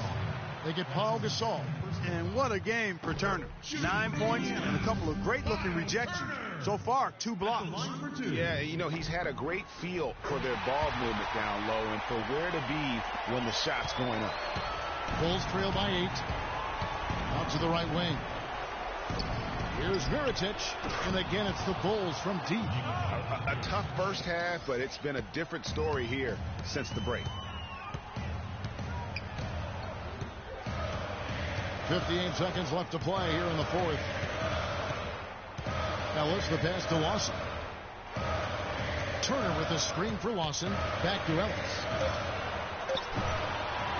[SPEAKER 1] They get Paul Gasol.
[SPEAKER 3] And what a game for Turner. 9 points and a couple of great-looking rejections. So far, 2 blocks.
[SPEAKER 2] Yeah, you know, he's had a great feel for their ball movement down low and for where to be when the shot's going up.
[SPEAKER 1] Bulls trail by 8. Out to the right wing. Here's Mirotic, and again it's the Bulls from deep.
[SPEAKER 2] A tough first half, but it's been a different story here since the break.
[SPEAKER 1] 58 seconds left to play here in the fourth. Now what's the pass to Lawson? Turner with a screen for Lawson. Back to Ellis.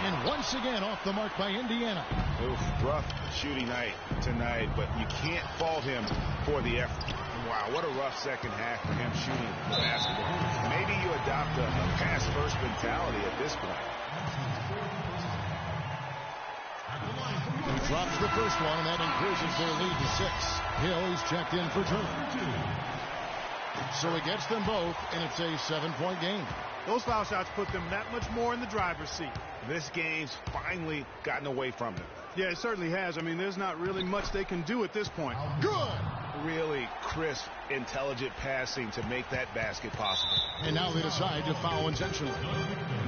[SPEAKER 1] And once again off the mark by Indiana.
[SPEAKER 2] Oof, rough shooting night tonight, but you can't fault him for the effort. Wow, what a rough second half for him shooting the basketball. Maybe you adopt a pass-first mentality at this point.
[SPEAKER 1] He drops the first one, and that increases their lead to 6. Hill, he's checked in for Turner. So he gets them both, and it's a 7-point game.
[SPEAKER 3] Those foul shots put them that much more in the driver's seat.
[SPEAKER 2] This game's finally gotten away from them.
[SPEAKER 3] Yeah, it certainly has. I mean, there's not really much they can do at this point.
[SPEAKER 1] Good!
[SPEAKER 2] Really crisp, intelligent passing to make that basket possible.
[SPEAKER 1] And now they decide to foul intentionally.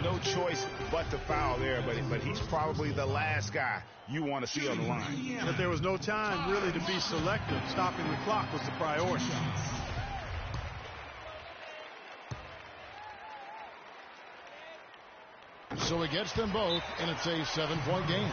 [SPEAKER 2] No choice but to foul there, but he's probably the last guy you want to see on the line.
[SPEAKER 3] But there was no time really to be selective. Stopping the clock was the priority.
[SPEAKER 1] So he gets them both, and it's a 7-point game.